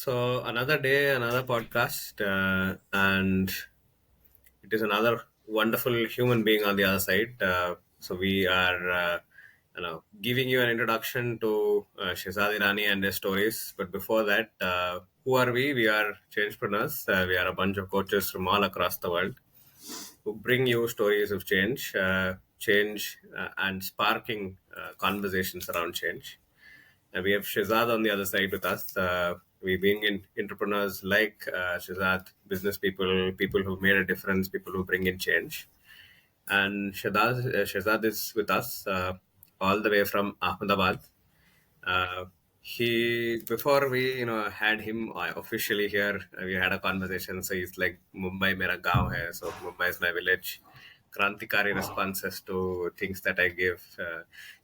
So another day, another podcast, and it is another wonderful human being on the other side. So we are, giving you an introduction to Shehzad Irani and his stories. But before that, who are we? We are Changepreneurs. We are a bunch of coaches from all across the world who bring you stories of change, and sparking conversations around change. And we have Shehzad on the other side with us. We bring in entrepreneurs like Shehzad, business people, people who made a difference, people who bring in change. And Shehzad is with us all the way from Ahmedabad. Uh, he before we had him officially here, we had a conversation. So he's like, Mumbai mera gaon hai, so Mumbai is my village. Krantikari responses to things that I give.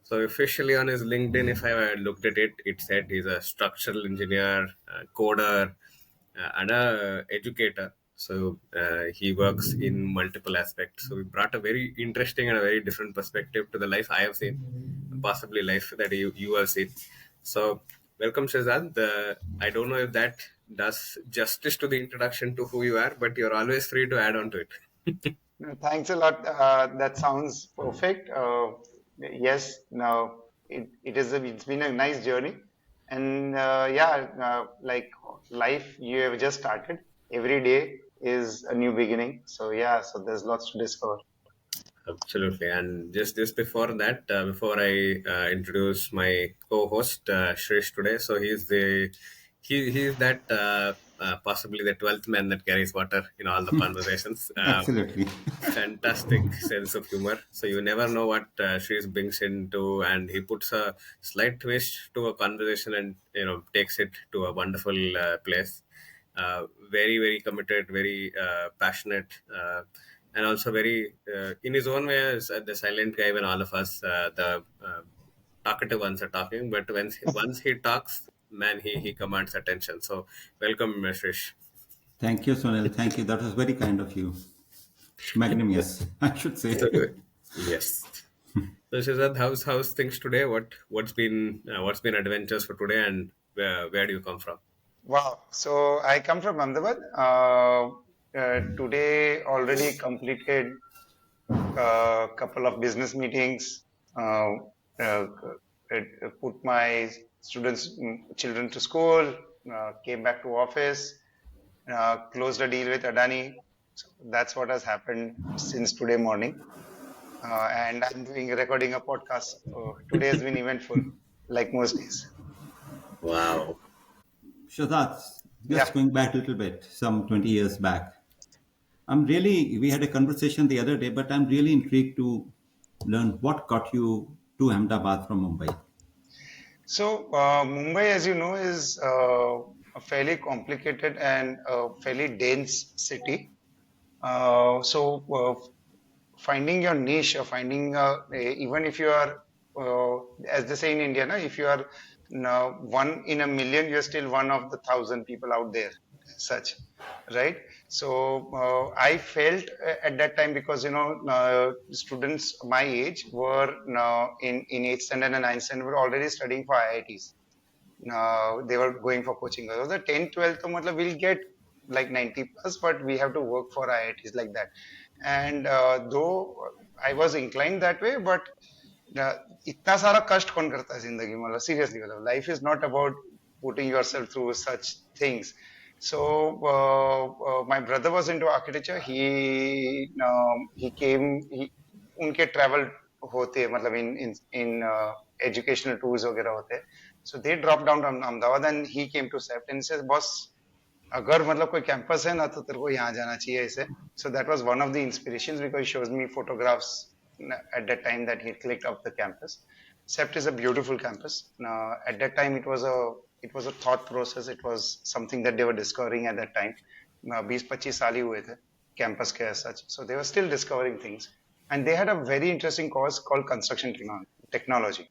So officially on his LinkedIn, if I looked at it, it said he's a structural engineer, coder, and a educator. So he works in multiple aspects. So we brought a very interesting and a very different perspective to the life I have seen, possibly life that you have seen. So welcome, Shehzad. I don't know if that does justice to the introduction to who you are, but you're always free to add on to it. No, thanks a lot. That sounds perfect. Yes, no, it's been a nice journey, and like life, you have just started. Every day is a new beginning. So yeah, so there's lots to discover. Absolutely. And just before that, before I introduce my co-host Shrish today, so he's that possibly the 12th man that carries water in all the conversations. Absolutely. Fantastic sense of humor. So you never know what Shrish brings into, and he puts a slight twist to a conversation, and takes it to a wonderful place. Very very committed, very passionate. And also very in his own way as the silent guy when all of us the talkative ones are talking, but once he talks, man, he commands attention. So welcome, Shrish. Thank you, Sunil. Thank you. That was very kind of you. Magnanimous, I should So, say. yes. So Shazad, how's things today? What's been adventures for today, and where do you come from? Wow. So I come from Ahmedabad. Today already completed a couple of business meetings. Uh, uh, Put my children to school. Came back to office. Closed a deal with Adani. So that's what has happened since today morning. And I'm recording a podcast. So today has been eventful, like most days. Wow. Shahzad, Yeah. just going back a little bit, some 20 years back. We had a conversation the other day, but I'm really intrigued to learn what got you to Ahmedabad from Mumbai. So Mumbai, as you know, is a fairly complicated and fairly dense city. Finding your niche or finding even if you are as they say in India, na, if you are one in a million, you're still one of the 1,000 people out there, such, right? So I felt at that time because students my age were in 8th standard and 9th standard were already studying for IITs. They were going for coaching. So the 10th, 12th, तो मतलब we'll get like 90 plus, but we have to work for IITs like that. And though I was inclined that way, but इतना सारा कष्ट कौन करता है जिंदगी में, मतलब seriously, मतलब life is not about putting yourself through such things. So my brother was into architecture. He came. उनके travel होते हैं, मतलब in educational tours वगैरह होते हैं. So they dropped down from Ahmedabad and he came to SEPT and says, boss, अगर मतलब कोई campus है ना तो तेरे को यहाँ जाना चाहिए ऐसे. So that was one of the inspirations because he shows me photographs at that time that he clicked up the campus. SEPT is a beautiful campus. At that time it was a thought process. It was something that they were discovering at that time. 20-25 साल ही हुए थे campus के as such. So they were still discovering things. And they had a very interesting course called construction technology.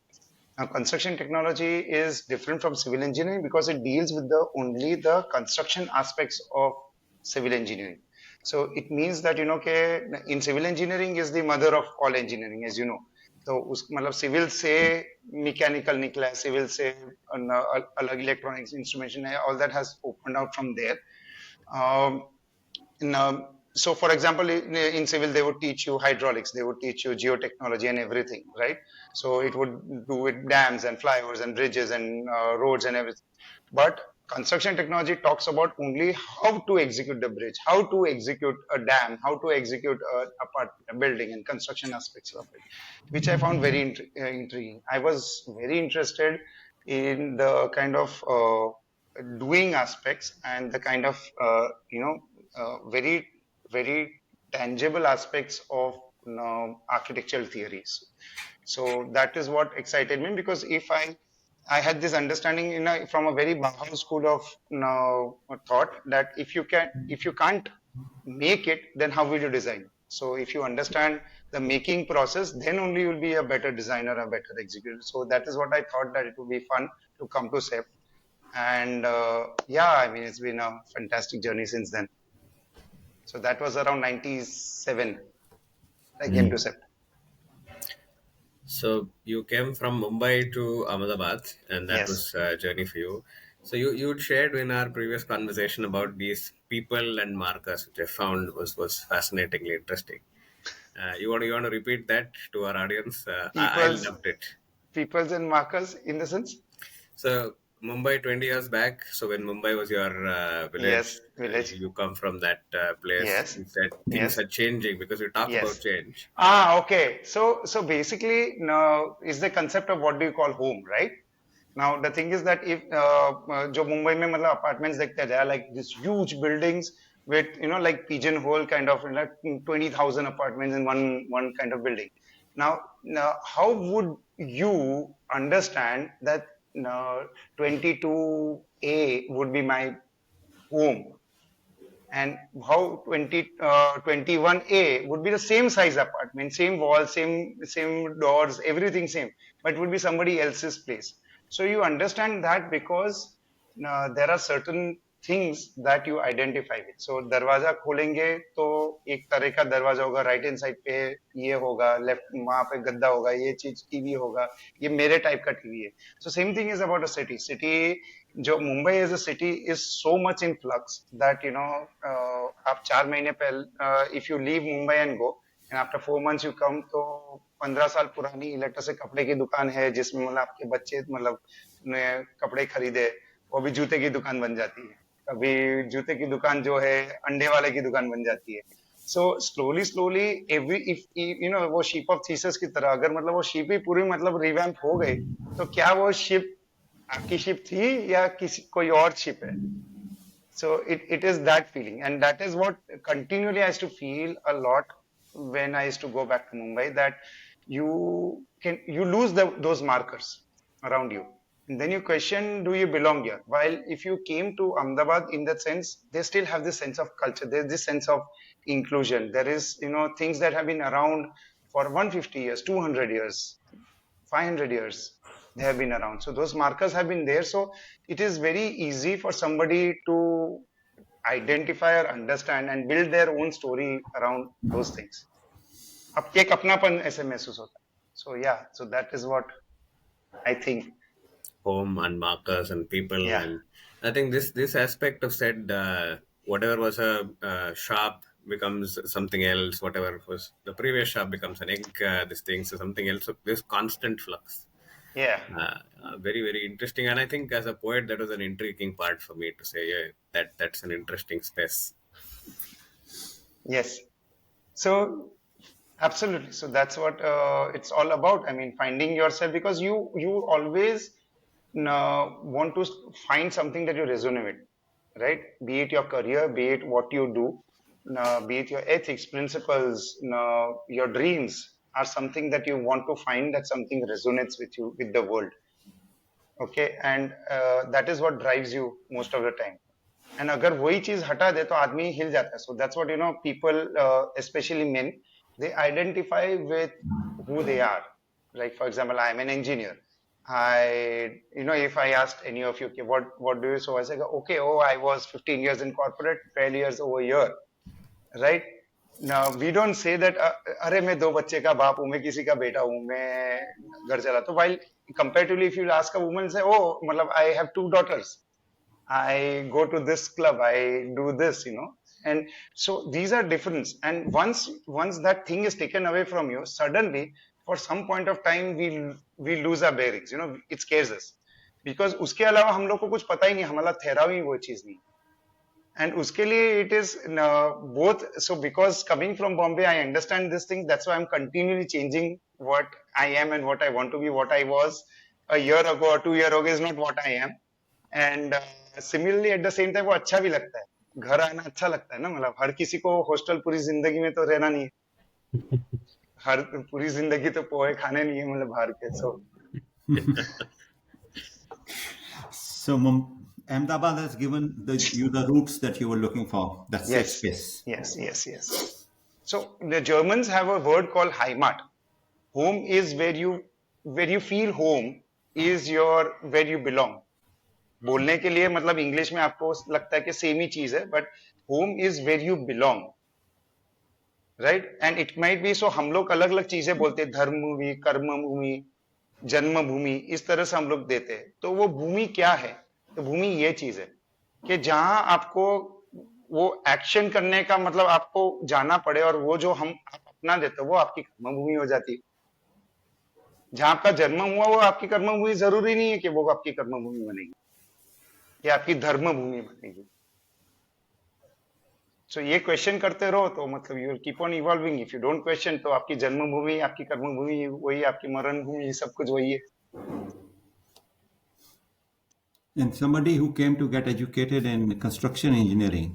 Now, construction technology is different from civil engineering because it deals with only the construction aspects of civil engineering. So it means that in civil engineering is the mother of all engineering, as you know. तो उस मतलब civil से mechanical निकला है, civil से अलग electronics instrumentation है, all that has open out from there. So for example, in civil they would teach you hydraulics, they would teach you geotechnology and everything, right? So it would do with dams and flyovers and bridges and roads and everything. But construction technology talks about only how to execute the bridge, how to execute a dam, how to execute a building and construction aspects of it, which I found very intriguing. I was very interested in the kind of doing aspects and the kind of very very tangible aspects of architectural theories. So that is what excited me, because if I had this understanding from a very Bauhaus school of thought, that if you can't make it, then how will you design? So if you understand the making process, then only you will be a better designer, a better executor. So that is what I thought, that it would be fun to come to SEP. And yeah, I mean, it's been a fantastic journey since then. So that was around 97. I came to SEP. So you came from Mumbai to Ahmedabad, and that Yes. was a journey for you. So you shared in our previous conversation about these people and markers, which I found was fascinatingly interesting. You want to repeat that to our audience? I People's loved it. peoples and markers in the sense. So Mumbai 20 years back. So when Mumbai was your village, Yes, village. you come from that place. Yes. You said things Yes. are changing because you talk about Yes. change. Okay. So basically, now is the concept of what do you call home, right? Now the thing is that if जो मुंबई में मतलब apartments देखते हैं, like these huge buildings with like pigeonhole kind of 20,000 apartments in one kind of building. Now how would you understand that 22A would be my home? And how 21A would be the same size apartment, same walls, same doors, everything same, but it would be somebody else's place. So you understand that because there are certain things that you identify with. So दरवाजा खोलेंगे तो एक तरह का दरवाजा होगा, right hand side पे ये होगा, लेफ्ट वहां पे गद्दा होगा, ये चीज टीवी होगा, ये मेरे टाइप का टीवी है. So same thing is about a city. जो Mumbai as a city is so much in flux that आप 4 महीने पहले if you leave Mumbai and go and after 4 months you come, तो 15 साल पुरानी इलेक्ट्रिक कपड़े की दुकान है जिसमें मतलब आपके बच्चे मतलब ने कपड़े खरीदे, वो भी जूते की दुकान बन जाती है. कभी जूते की दुकान जो है अंडे वाले की दुकान बन जाती है. सो स्लोली एवरी इफ वो शिप ऑफ थीसिस की तरह, अगर मतलब वो शिप ही पूरी मतलब रिवैम्प हो गई, तो क्या वो शिप आपकी शिप थी या किसी कोई और शिप है? So it is that feeling, and that is what continually I used to feel a lot when I used to go back to Mumbai, that you lose those markers around you, and then you question, do you belong here? While if you came to Ahmedabad, in that sense, they still have this sense of culture, there's this sense of inclusion, there is things that have been around for 150 years, 200 years, 500 years, they have been around. So those markers have been there. So it is very easy for somebody to identify or understand and build their own story around those things. अब एक अपनापन ऐसे महसूस होता है. So yeah, so that is what I think. Home and markers and people, Yeah. and I think this aspect of said whatever was a shop becomes something else, whatever was the previous shop becomes an egg, this thing, so something else, so this constant flux. Yeah. Very very interesting, and I think as a poet that was an intriguing part for me to say, yeah, that's an interesting space. Yes. So absolutely. So that's what it's all about. I mean, finding yourself, because you always want to find something that you resonate with, right? Be it your career, be it what you do, be it your ethics, principles, your dreams are something that you want to find, that something resonates with you, with the world. Okay, and that is what drives you most of the time. And अगर वही चीज हटा दे तो आदमी हिल जाता है. So that's what people, especially men, they identify with who they are. Like for example, I am an engineer. If I asked any of you, okay, what do you? So I say, okay, I was 15 years in corporate, 12 years over here, right? we don't say that अरे मैं 2 बच्चे का बाप हूँ, मैं किसी का बेटा हूँ, मैं घर चलाता हूँ. While comparatively if you ask a woman, say, oh मतलब I have 2 daughters, I go to this club, I do this, and so these are different. And once that thing is taken away from you, suddenly for some point of time we lose our bearings, it scares us because उसके अलावा हम लोग को कुछ पता ही नहीं, हमारा ठहराव ही वो चीज नहीं. And uske liye it is both. So because coming from Bombay, I understand this thing. That's why I'm continually changing what I am and what I want to be. What I was a year ago or 2 years ago is not what I am. And similarly at the same time वो अच्छा भी लगता है. घर आना अच्छा लगता है ना, मतलब हर किसी को हॉस्टल पूरी जिंदगी में तो रहना नहीं है. हर पूरी जिंदगी तो पोहे खाने नहीं है, मतलब बाहर के. So Ahmedabad has given you the roots that you were looking for. That safe space. Yes. So the Germans have a word called Heimat. Home is where you feel home is where you belong. बोलने के लिए मतलब English में आपको लगता है कि same ही चीज है, but home is where you belong, right. And it might be, so हम लोग अलग अलग चीजें बोलते हैं, धर्म भूमि, कर्म भूमि, जन्मभूमि, इस तरह से हम लोग देते हैं. तो वो भूमि क्या है? तो भूमि ये चीज है कि जहां आपको वो एक्शन करने का मतलब आपको जाना पड़े, और वो जो आप अपना देते हो वो आपकी कर्म भूमि हो जाती है. जहां आपका जन्म हुआ वो आपकी कर्म भूमि जरूरी नहीं है कि वो आपकी कर्म भूमि बनेगी या आपकी धर्म भूमि बनेगी. सो ये क्वेश्चन करते रहो तो मतलब you will keep on evolving. If you don't question तो आपकी जन्मभूमि, आपकी कर्मभूमि वही, आपकी मरण भूमि, सब कुछ वही है. And somebody who came to get educated in construction engineering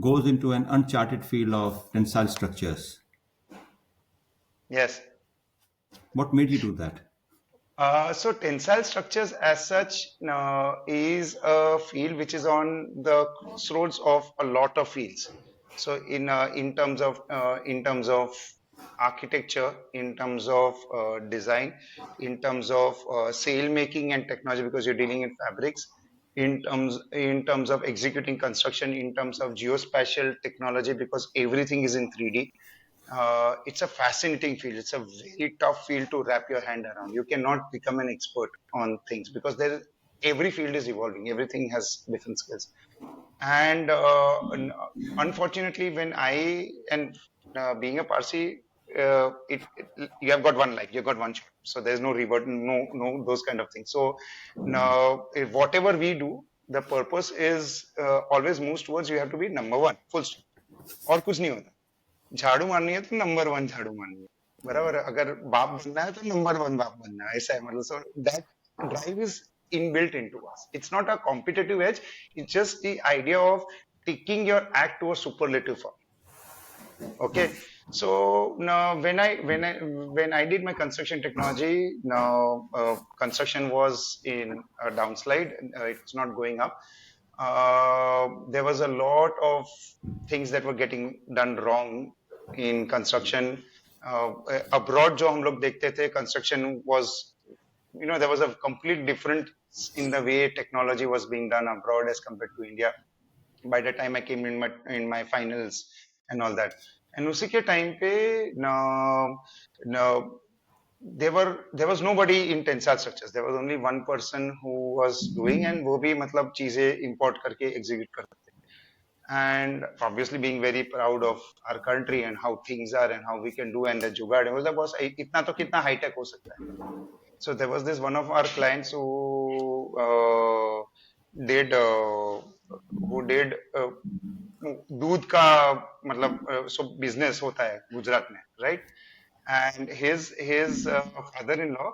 goes into an uncharted field of tensile structures. Yes. What made you do that? So tensile structures as such is a field which is on the crossroads of a lot of fields. So in terms of architecture, in terms of design, in terms of sail making and technology, because you're dealing in fabrics, in terms of executing construction, in terms of geospatial technology, because everything is in 3D. It's a fascinating field. It's a very tough field to wrap your hand around. You cannot become an expert on things because every field is evolving. Everything has different skills. And unfortunately, when being a Parsi, you have got one life, you've got one shot. So there's no rebirth, no those kind of things. So now, whatever we do, the purpose is always moves towards you have to be number one, full stop. और कुछ नहीं होता. झाड़ू मारनी है तो number 1 झाड़ू मारनी है, बराबर. अगर बाप बनना है तो नंबर 1 बाप बनना है, ऐसा है. मतलब so that drive is inbuilt into us. It's not a competitive edge, it's just the idea of taking your act to a superlative form. Okay, so now when I did my construction technology, now construction was in a downslide. It's not going up. There was a lot of things that were getting done wrong in construction. Abroad जो हम लोग देखते थे, construction was, there was a complete difference in the way technology was being done abroad as compared to India. By the time I came in my finals and all that, and उसी के time पे there was nobody in tensile structures. There was only one person who was doing, and वो भी मतलब चीजें import करके execute करते थे. And obviously being very proud of our country and how things are and how we can do, and the जुगाड़ was the boss. इतना तो कितना high tech हो सकता है. So there was this one of our clients who did दूध का मतलब so business होता है गुजरात में, right? And his father-in-law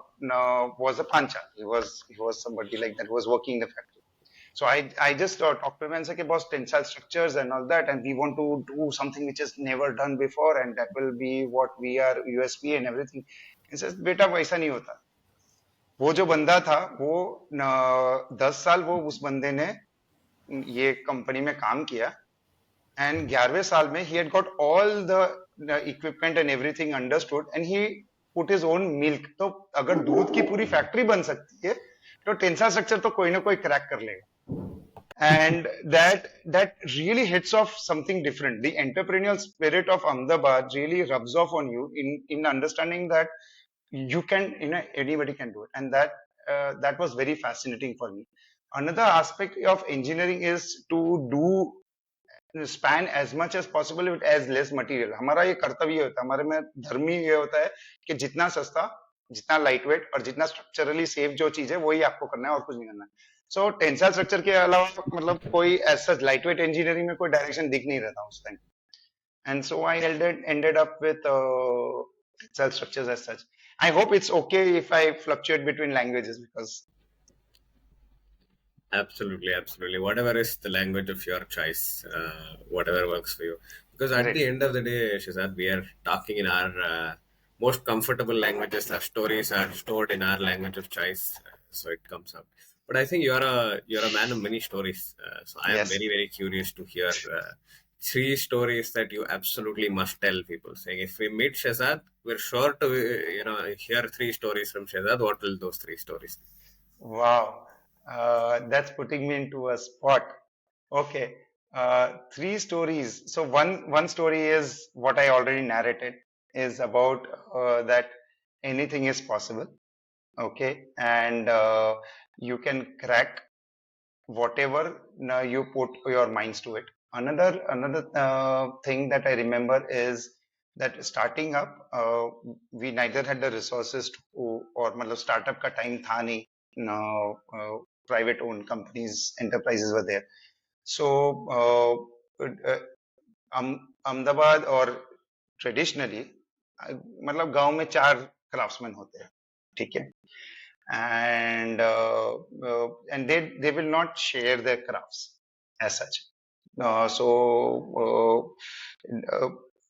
was a pancha. He was somebody like that who was working in the factory. So I just talked to him and said, "Okay, boss, tensile structures and all that, and we want to do something which is never done before, and that will be what we are USP and everything." He says, "बेटा वैसा नहीं होता." वो जो बंदा था वो 10 साल वो उस बंदे ने ये कंपनी में काम किया, and 11वें साल में he had got all the equipment and everything understood, and he put his own milk. तो अगर दूध की पूरी फैक्ट्री बन सकती है तो टेंसाइल स्ट्रक्चर तो कोई ना कोई क्रैक कर लेगा. and that really hits off something different. The entrepreneurial spirit of Ahmedabad really rubs off on you in understanding that you can, anybody can do it, and that was very fascinating for me. Another aspect of engineering is to do span as much as possible with as less material. हमारा ये कर्तव्य होता है, हमारे में धर्म ही ये होता है कि जितना सस्ता, जितना लाइट वेट और जितना स्ट्रक्चरली सेफ जो चीज है वही आपको करना है और कुछ नहीं करना है. सो टेंसाइल स्ट्रक्चर के अलावा मतलब कोई as such light weight engineering में कोई डायरेक्शन दिख नहीं रहा था उस time. And so I ended up with tensile structures as such. I hope it's okay if I fluctuate between languages because Absolutely, absolutely. Whatever is the language of your choice, whatever works for you. Because at the great. end of the day, Shehzad, we are talking in our most comfortable languages. Our stories are stored in our language of choice, so it comes out. But I think you're a man of many stories. So I am Yes. very very curious to hear three stories that you absolutely must tell people. Saying if we meet Shehzad, we're sure to hear three stories from Shehzad. What will those three stories be? Wow. That's putting me into a spot. Okay. Three stories. So one story is what I already narrated, is about that anything is possible. Okay. And you can crack whatever you put your minds to it. Another thing that I remember is that starting up, we neither had the resources to, or मतलब startup का time था नहीं. No, private owned companies, enterprises were there. So Ahmedabad or traditionally, मतलब गांव में 4 craftsmen होते हैं, ठीक है. And they will not share their crafts as such. So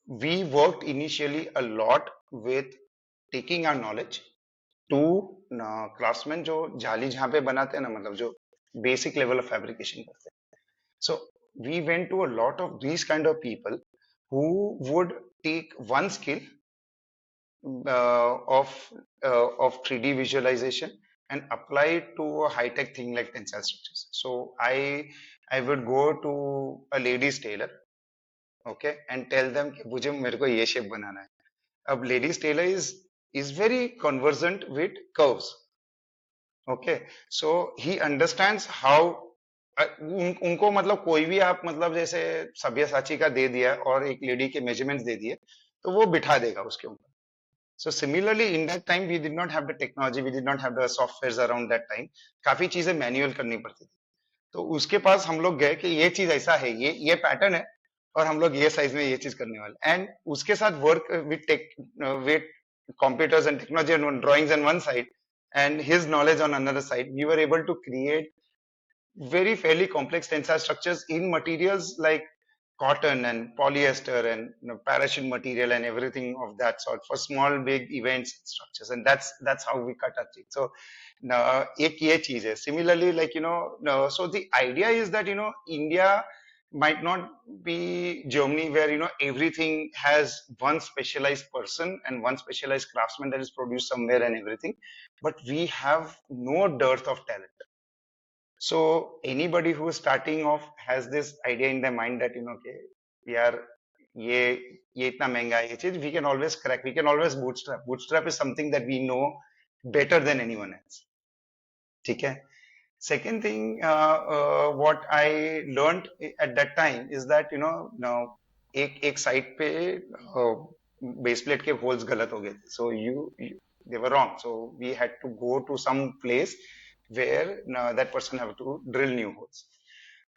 we worked initially a lot with taking our knowledge to craftsmen जो जाली जहाँ पे बनाते हैं ना, मतलब जो basic level of fabrication करते हैं. So we went to a lot of these kind of people who would take one skill of 3D visualization and apply it to a high tech thing like tensile structures. So I would go to a ladies tailor, okay, and tell them कि मुझे मेरे को ये shape बनाना है. अब ladies tailor is very conversant with curves, okay, so he understands how उनको मतलब कोई भी आप मतलब जैसे सब्यसाची का दे दिया और एक लेडी के मेजरमेंट्स दे दिए तो वो बिठा देगा उसके ऊपर. So similarly, in that time, we did not have the technology, we did not have the softwares around that time. काफी चीजें मैन्युअल करनी पड़ती थी. तो उसके पास हम लोग गए कि ये चीज ऐसा है, ये पैटर्न है और हम लोग ये साइज में ये चीज करने वाले. एंड उसके साथ work with computers and technology and drawings on one side and his knowledge on another side, we were able to create very fairly complex tensile structures in materials like cotton and polyester and parachute material and everything of that sort for small big events and structures, and that's how we cut our teeth. So ek ye cheez hai. Similarly, like so the idea is that India might not be Germany where everything has one specialized person and one specialized craftsman that is produced somewhere and everything, but we have no dearth of talent. So anybody who is starting off has this idea in their mind that okay, यार ये ये इतना महंगा है ये चीज, we can always crack, we can always bootstrap. Bootstrap is something that we know better than anyone else. ठीक है. Second thing, what I learned at that time is that now एक साइड पे बेस प्लेट के holes गलत हो गए थे. So they were wrong. So we had to go to some place where that person have to drill new holes.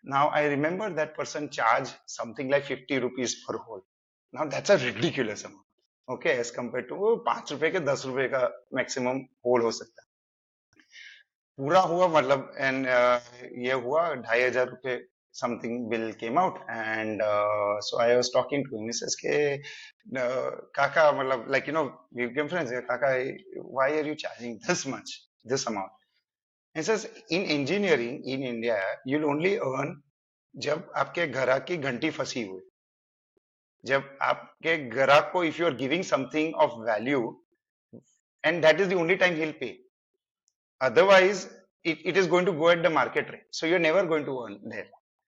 Now I remember that person charged something like 50 rupees per hole. Now that's a ridiculous amount. Okay, as compared to 5 रुपए के 10 रुपए का maximum hole हो सकता है. पूरा हुआ मतलब एंड ये हुआ 2,500 something bill came out and so I was talking to him. He says ke kaka matlab like we became friends. Kaka, why are you charging this amount? He says in engineering in India you'll only earn जब आपके ग्राहक की घंटी फंसी हुई, जब आपके ग्राहक को if you are giving something of value and that is the only time he'll pay. Otherwise it is going to go at the market rate. So you're never going to earn there.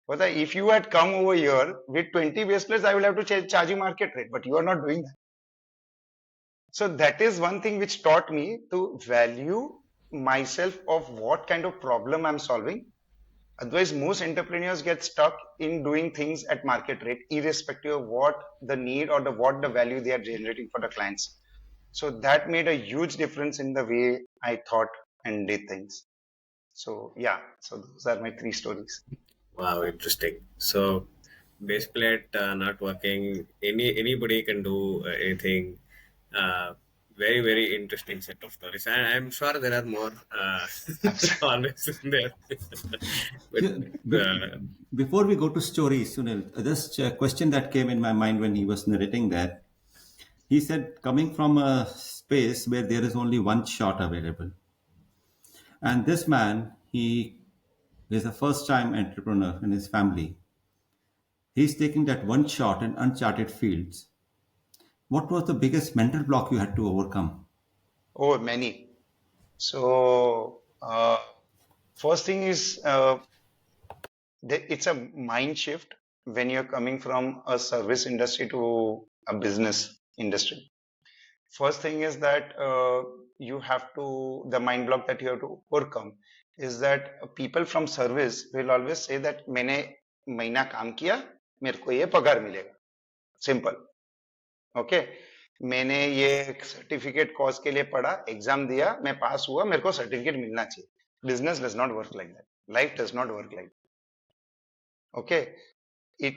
But if you had come over here with 20 base players, I will have to charge you market rate, but you are not doing that. So that is one thing which taught me to value myself of what kind of problem I'm solving. Otherwise, most entrepreneurs get stuck in doing things at market rate, irrespective of what the need or what the value they are generating for the clients. So that made a huge difference in the way I thought and did things. So yeah, so those are my 3 stories. Wow, interesting. So basically, at not working, anybody can do anything. Uh, very interesting set of stories, and I'm sure there are more always in there. but Yeah, before we go to stories, Sunil, just a question that came in my mind when he was narrating that. He said, coming from a space where there is only one shot available, and this man, he is a first-time entrepreneur in his family. He's taking that one shot in uncharted fields. What was the biggest mental block you had to overcome? Oh, many. So first thing is it's a mind shift when you're coming from a service industry to a business industry. First thing is that you have to, the mind block that you have to overcome is that people from service will always say that मैंने महीना काम किया मेरे को ये पगार मिलेगा simple okay मैंने ये सर्टिफिकेट कोर्स के लिए पढ़ा एग्जाम दिया मैं पास हुआ मेरे को सर्टिफिकेट मिलना चाहिए business does not work like that life does not work like okay it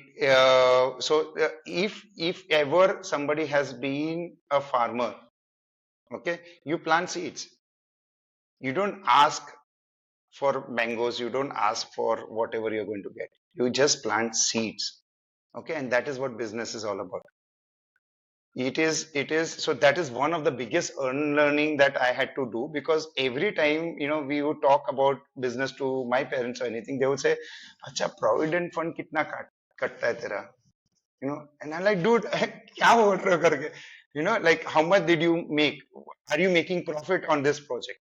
so if ever somebody has been a farmer, okay, you plant seeds, you don't ask for mangoes, you don't ask for whatever you're going to get, you just plant seeds, okay, and that is what business is all about. It is so that is one of the biggest unlearning that I had to do, because every time, you know, we would talk about business to my parents or anything, they would say acha provident fund kitna katta hai tera, you know, and I'm like, dude, kya bol rahe ho karke, you know, like how much did you make, are you making profit on this project?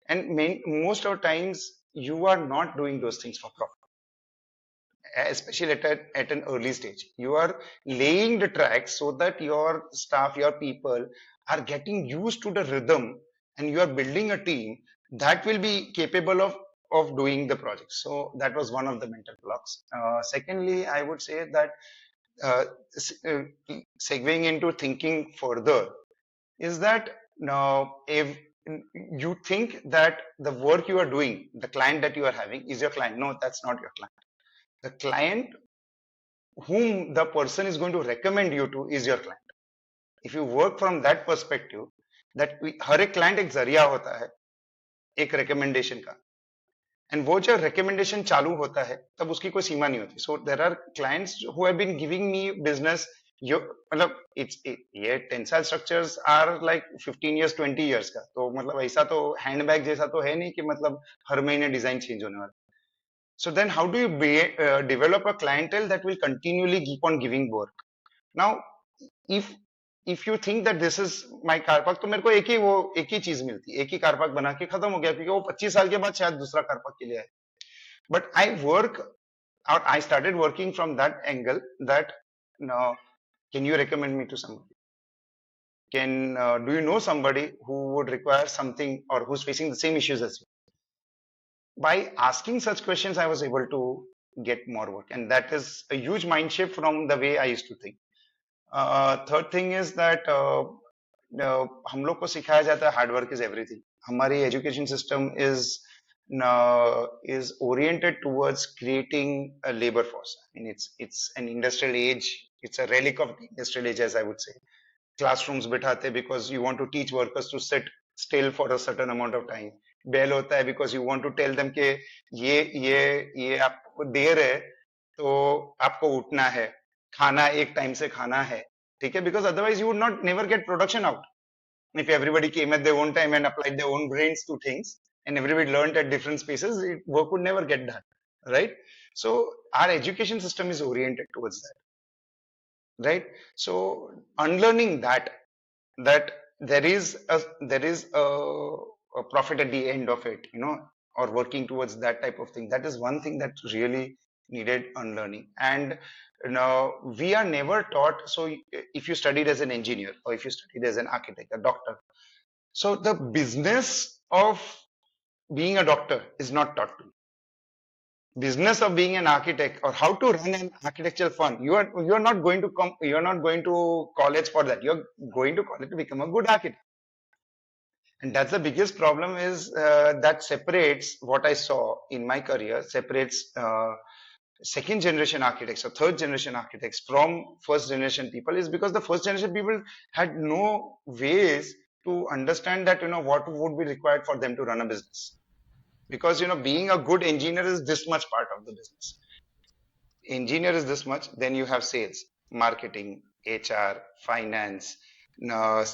And most of the times you are not doing those things for profit, especially at an early stage. You are laying the tracks so that your staff, your people are getting used to the rhythm, and you are building a team that will be capable of doing the project. So that was one of the mental blocks. Secondly, I would say that uh, segueing into thinking further is that now if you think that the work you are doing, the client that you are having is your client. No, that's not your client. The client whom the person is going to recommend you to is your client. If you work from that perspective, that हर एक client एक जरिया होता है एक recommendation का, and वो जब recommendation चालू होता है तब उसकी कोई सीमा नहीं होती. So there are clients who have been giving me business. मतलब ये tensile structures are like 15 years 20 years का, तो मतलब ऐसा तो हैंडबैग जैसा तो है नहीं कि मतलब हर महीने डिजाइन चेंज होने वाला. So then how do you develop a clientele that will continually keep on giving work? Now, if you think that this is my car park, तो मेरे को एक ही चीज मिलती, एक ही कार पार्क बना के खत्म हो गया, क्योंकि वो 25 साल के बाद शायद दूसरा कार पार्क के लिए आए. But I started working from that angle that now, can you recommend me to somebody? Do you know somebody who would require something or who's facing the same issues as you? By asking such questions, I was able to get more work, and that is a huge mind shift from the way I used to think. Third thing is that हम लोग को सिखाया जाता है hard work is everything. हमारी education system is oriented towards creating a labor force. I mean, it's an industrial age. It's a relic of the industrial age, as I would say. Classrooms बिठाते because you want to teach workers to sit still for a certain amount of time. बेल होता है because you want to tell them कि ये आपको देर है तो आपको उठना है, खाना एक टाइम से खाना है, ठीक है, because otherwise you would not never get production out. If everybody came at their own time and applied their own brains to things and everybody learned at different spaces, work would never get done, right? So our education system is oriented towards that, right? So unlearning that there is a profit at the end of it, you know, or working towards that type of thing. That is one thing that really needed unlearning. And we are never taught. So if you studied as an engineer, or if you studied as an architect, a doctor, so the business of being a doctor is not taught to you. Business of being an architect, or how to run an architectural firm, you're not going to come, you're not going to college for that. You're going to college to become a good architect. And that's the biggest problem, is that separates what I saw in my career, separates second generation architects or third generation architects from first generation people, is because the first generation people had no ways to understand that, what would be required for them to run a business. Because, being a good engineer is this much part of the business. Engineer is this much, then you have sales, marketing, HR, finance, your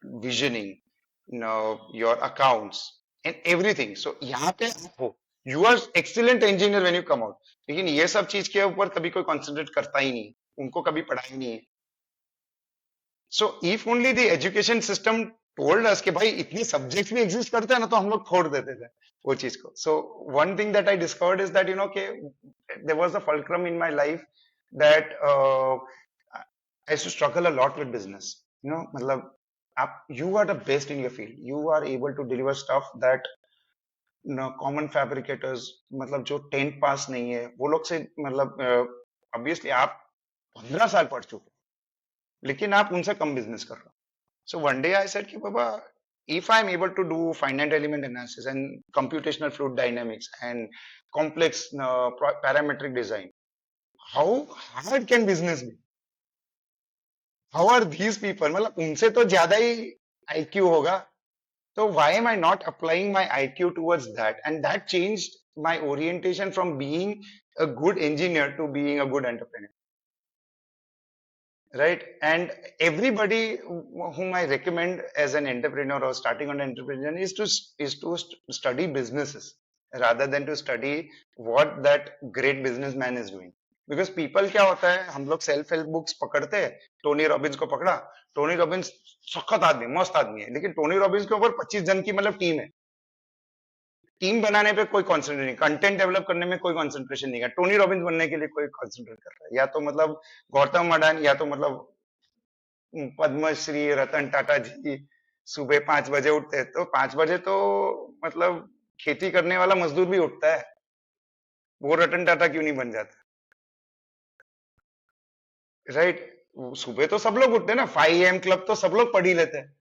visioning, your accounts, and everything. So यहाँ पे आप हो, you are excellent engineer when you come out. लेकिन ये सब चीज के ऊपर कभी कोई concentrate करता ही नहीं, उनको कभी पढ़ाई नहीं है. So if only the education system told us कि भाई इतनी subjects भी exist करते हैं ना, तो हम लोग छोड़ देते थे वो चीज को. So one thing that I discovered is that, there was a fulcrum in my life that I used to struggle a lot with business. मतलब you are the best in your field. You are able to deliver stuff that common fabricators, मतलब जो 10th pass नहीं है, वो लोग से मतलब obviously आप 15 साल पढ़ चुके, लेकिन आप उनसे कम बिजनेस कर रहे हो. So one day I said कि बाबा, if I'm able to do finite element analysis and computational fluid dynamics and complex parametric design, how hard can business be? How are these people? मतलब उनसे तो ज्यादा ही IQ होगा. So why am I not applying my IQ towards that? And that changed my orientation from being a good engineer to being a good entrepreneur. Right? And everybody whom I recommend as an entrepreneur or starting on entrepreneur is to study businesses rather than to study what that great businessman is doing. Because people क्या होता है, हम लोग self help books पकड़ते हैं. Tony Robbins को पकड़ा, Tony Robbins सख्त आदमी, मस्त आदमी है, लेकिन टोनी रॉबिन्स के ऊपर 25 जन की मतलब टीम है. टीम बनाने पे कोई कॉन्सेंट्रेट नहीं, कंटेंट डेवलप करने में कोई कॉन्सेंट्रेशन नहीं है. टोनी रॉबिन्स बनने के लिए कोई कॉन्सेंट्रेट कर रहा है, या तो मतलब गौतम अडानी, या तो मतलब पद्मश्री रतन टाटा जी सुबह 5 बजे उठते हैं. तो 5 बजे तो मतलब खेती करने वाला मजदूर भी उठता है, वो रतन टाटा क्यों नहीं बन जाता? राइट? सुबह तो सब लोग उठते हैं ना, 5 AM क्लब तो सब लोग पढ़ ही लेते हैं,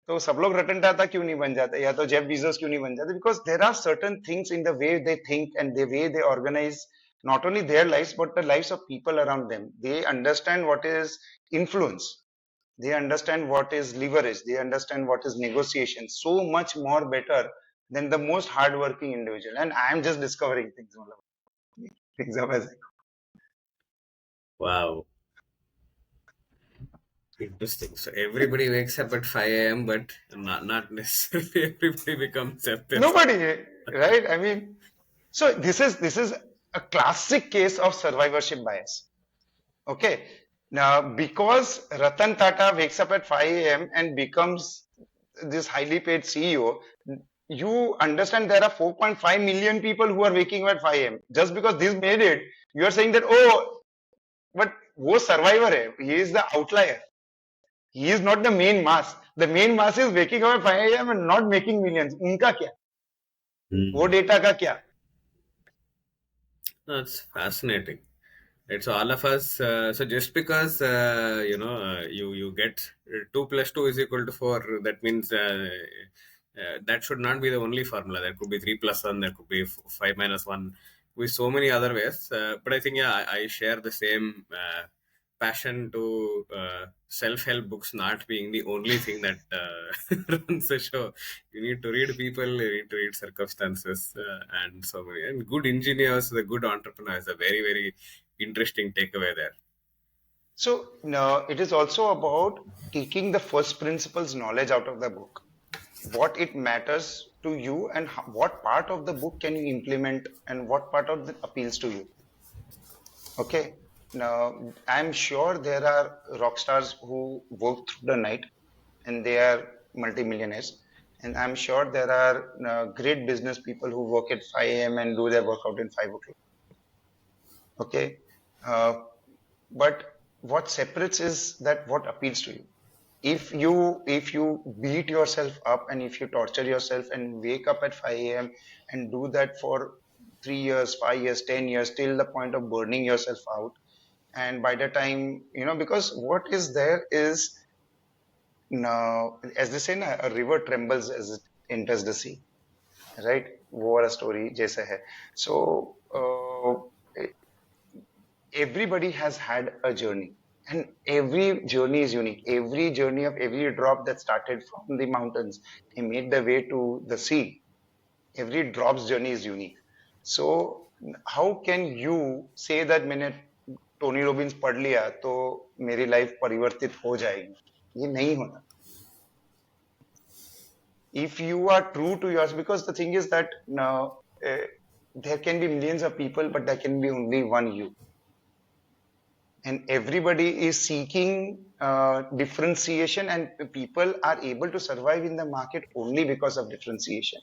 तो सब लोग रतन टाटा क्यों नहीं बन जाते, या तो जेफ बीजोस क्यों नहीं बन जाते? Because there are certain things in the way they think and the way they organise not only their lives but the lives of people around them. They understand what is influence, they understand what is leverage, they understand what is negotiation so much more better than the most hardworking individual. And I am just discovering things up as I go. Wow. Interesting. So everybody wakes up at 5 a.m., but not necessarily everybody becomes F-Tips. Nobody, right? I mean, so this is a classic case of survivorship bias. Okay. Now, because Ratan Tata wakes up at 5 a.m. and becomes this highly paid CEO, you understand there are 4.5 million people who are waking up at 5 a.m. Just because this made it, you are saying that, oh, but wo survivor hai. He is the outlier. He is not the main mass. The main mass is waking up at 5 a.m. and not making millions. Unka kya? वो data का क्या? That's fascinating. Right, so all of us, so just because you get 2 plus 2 is equal to 4, that means that should not be the only formula. There could be 3 plus 1, there could be 5 minus 1, with so many other ways. But I think, yeah, I share the same passion to self-help books not being the only thing that runs the show. You need to read people, you need to read circumstances, and so many. And good engineers, the good entrepreneurs, a very, very interesting takeaway there. So it is also about taking the first principles knowledge out of the book, what it matters to you, and what part of the book can you implement, and what part of it appeals to you. Okay. Now, I'm sure there are rock stars who work through the night and they are multimillionaires. And I'm sure there are great business people who work at 5 a.m. and do their workout in 5 o'clock. Okay. Uh, but what separates is that what appeals to you. If you beat yourself up and if you torture yourself and wake up at 5 a.m. and do that for 3 years, 5 years, 10 years, till the point of burning yourself out, and by the time, because what is there is now, as they say, na, a river trembles as it enters the sea, right? वो वाला story जैसा है. So everybody has had a journey, and every journey is unique. Every journey of every drop that started from the mountains and made the way to the sea, every drop's journey is unique. So how can you say that मैंने Tony Robbins पढ़ लिया तो मेरी life परिवर्तित हो जाएगी? ये नहीं होता. If you are true to yours, because the thing is that there can be millions of people, but there can be only one you. And everybody is seeking differentiation, and people are able to survive in the market only because of differentiation.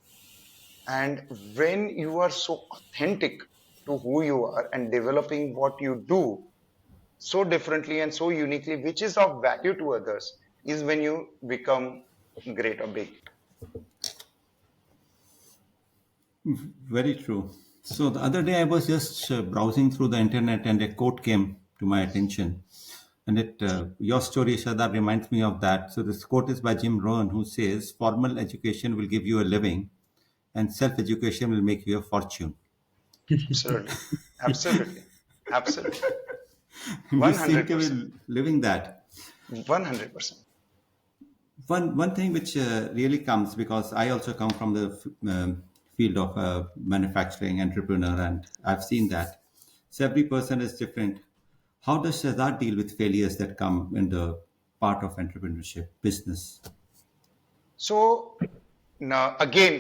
And when you are so authentic to who you are and developing what you do so differently and so uniquely, which is of value to others, is when you become great or big. Very true. So the other day I was just browsing through the internet and a quote came to my attention. And your story, Shada, reminds me of that. So this quote is by Jim Rohn, who says, "Formal education will give you a living, and self-education will make you a fortune." Absolutely. Absolutely. Absolutely. You seem to 100%. be living that. 100%. One thing which really comes, because I also come from the field of manufacturing entrepreneur, and I've seen that. So every person is different. How does Shehzad deal with failures that come in the part of entrepreneurship business? So now again,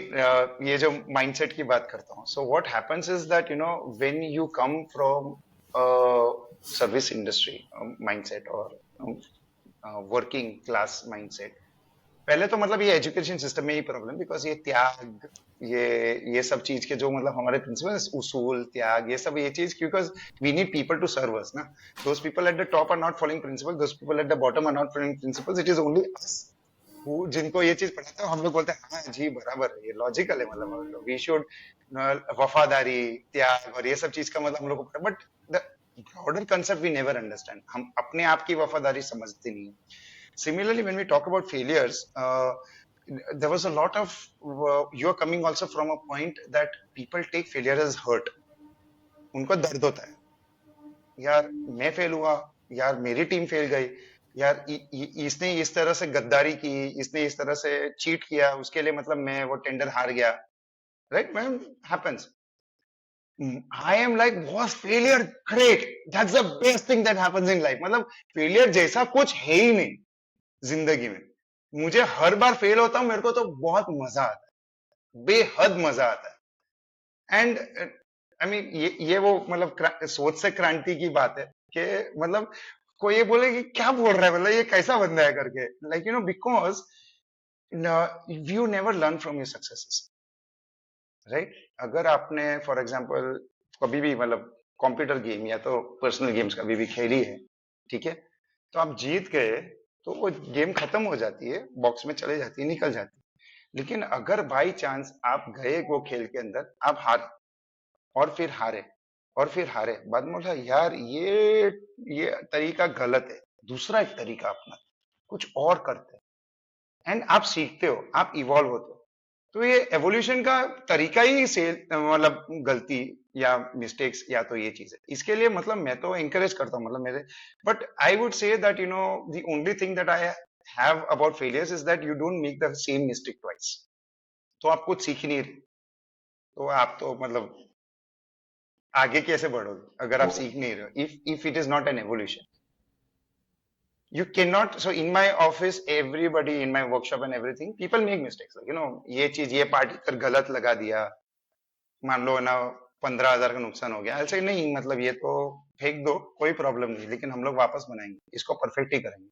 ये जो mindset की बात करता हूँ. So what happens is that, when you come from a service industry mindset or working class mindset, पहले तो मतलब ये एजुकेशन सिस्टम में ही प्रॉब्लम, बिकॉज ये त्याग, ये सब चीज के जो मतलब हमारे प्रिंसिपल उसूल त्याग, ये सब ये चीज, because we need people to serve us ना. Those people at the top are not following principle, those people at the bottom are not following principles. It is only us जिनको ये चीज पढ़ाते हैं. हम लोग बोलते हैं हाँ जी बराबर है, ये लॉजिकल है, मतलब वी शुड वफादारी त्याग और ये सब चीज का मतलब हम लोग को, but the broader concept we never understand. हम अपने आप की वफादारी समझते नहीं. Similarly, when we talk about failures, there was a lot of you're coming also from a point that people take failure as hurt. उनको दर्द होता है, यार मैं फेल हुआ, यार मेरी टीम फेल गई, यार इसने इस तरह से गद्दारी की, इसने इस तरह से चीट किया, उसके लिए मतलब मैं वो टेंडर हार गया. Right, man, happens. I am like, was failure great? That's the best thing that happens in life. मतलब failure जैसा कुछ है ही नहीं जिंदगी में. मुझे हर बार फेल होता हूं, मेरे को तो बहुत मजा आता है, बेहद मजा आता है. एंड आई मीन ये वो मतलब सोच से क्रांति की बात है कि मतलब कोई ये बोले कि क्या बोल रहा है, मतलब ये कैसा बंदा है करके, like because you never learn from your successes, right. अगर आपने फॉर एग्जांपल कभी भी मतलब कंप्यूटर गेम या तो पर्सनल गेम्स कभी भी खेली है, ठीक है, तो आप जीत गए तो वो गेम खत्म हो जाती है, बॉक्स में चले जाती है, निकल जाती है. लेकिन अगर बाई चांस आप गए वो खेल के अंदर, आप हारे और फिर हारे और फिर हारे, बाद में बोला यार ये तरीका गलत है, दूसरा एक तरीका अपना कुछ और करते हैं, एंड आप सीखते हो, आप इवॉल्व होते हो. तो ये एवोल्यूशन का तरीका ही से मतलब गलती या मिस्टेक्स या तो ये चीज है. इसके लिए मतलब मैं तो इंकरेज करता हूँ, मतलब मेरे, but I would say that the only thing that I have about failures is that you don't make the same mistake twice. तो आप कुछ सीख नहीं रहे, तो आप तो मतलब आगे कैसे बढ़ोगे अगर आप सीख नहीं रहे हो, if it is not an evolution. You cannot. So in my office, everybody in my workshop and everything, people make mistakes, like ये चीज ये पार्टी पर गलत लगा दिया, मान लो ना 15,000 का नुकसान हो गया. ऐसे नहीं, मतलब ये तो फेंक दो, कोई प्रॉब्लम नहीं, लेकिन हम लोग वापस बनाएंगे, इसको परफेक्ट ही करेंगे.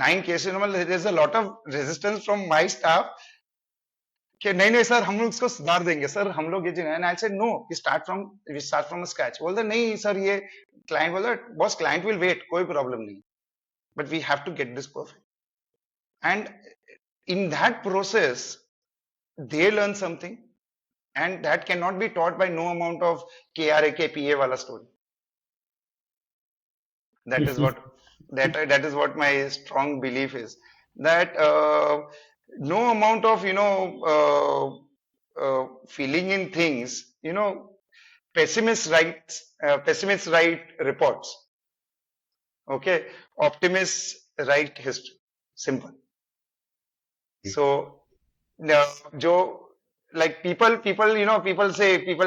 9 cases, there's a lot of resistance from my staff कि नहीं नहीं सर हम लोग इसको सुधार देंगे सर हम लोग ये and I said no we start from scratch बोलते नहीं सर ये क्लाइंट बोला बॉस क्लाइंट विल वेट कोई प्रॉब्लम नहीं but we have to get this perfect and in that process they learn something and that cannot be taught by no amount of KRA KPA wala story. That is what that is what my strong belief is, that no amount of feeling in things, pessimists write reports, okay, optimists write history, simple. So जो like people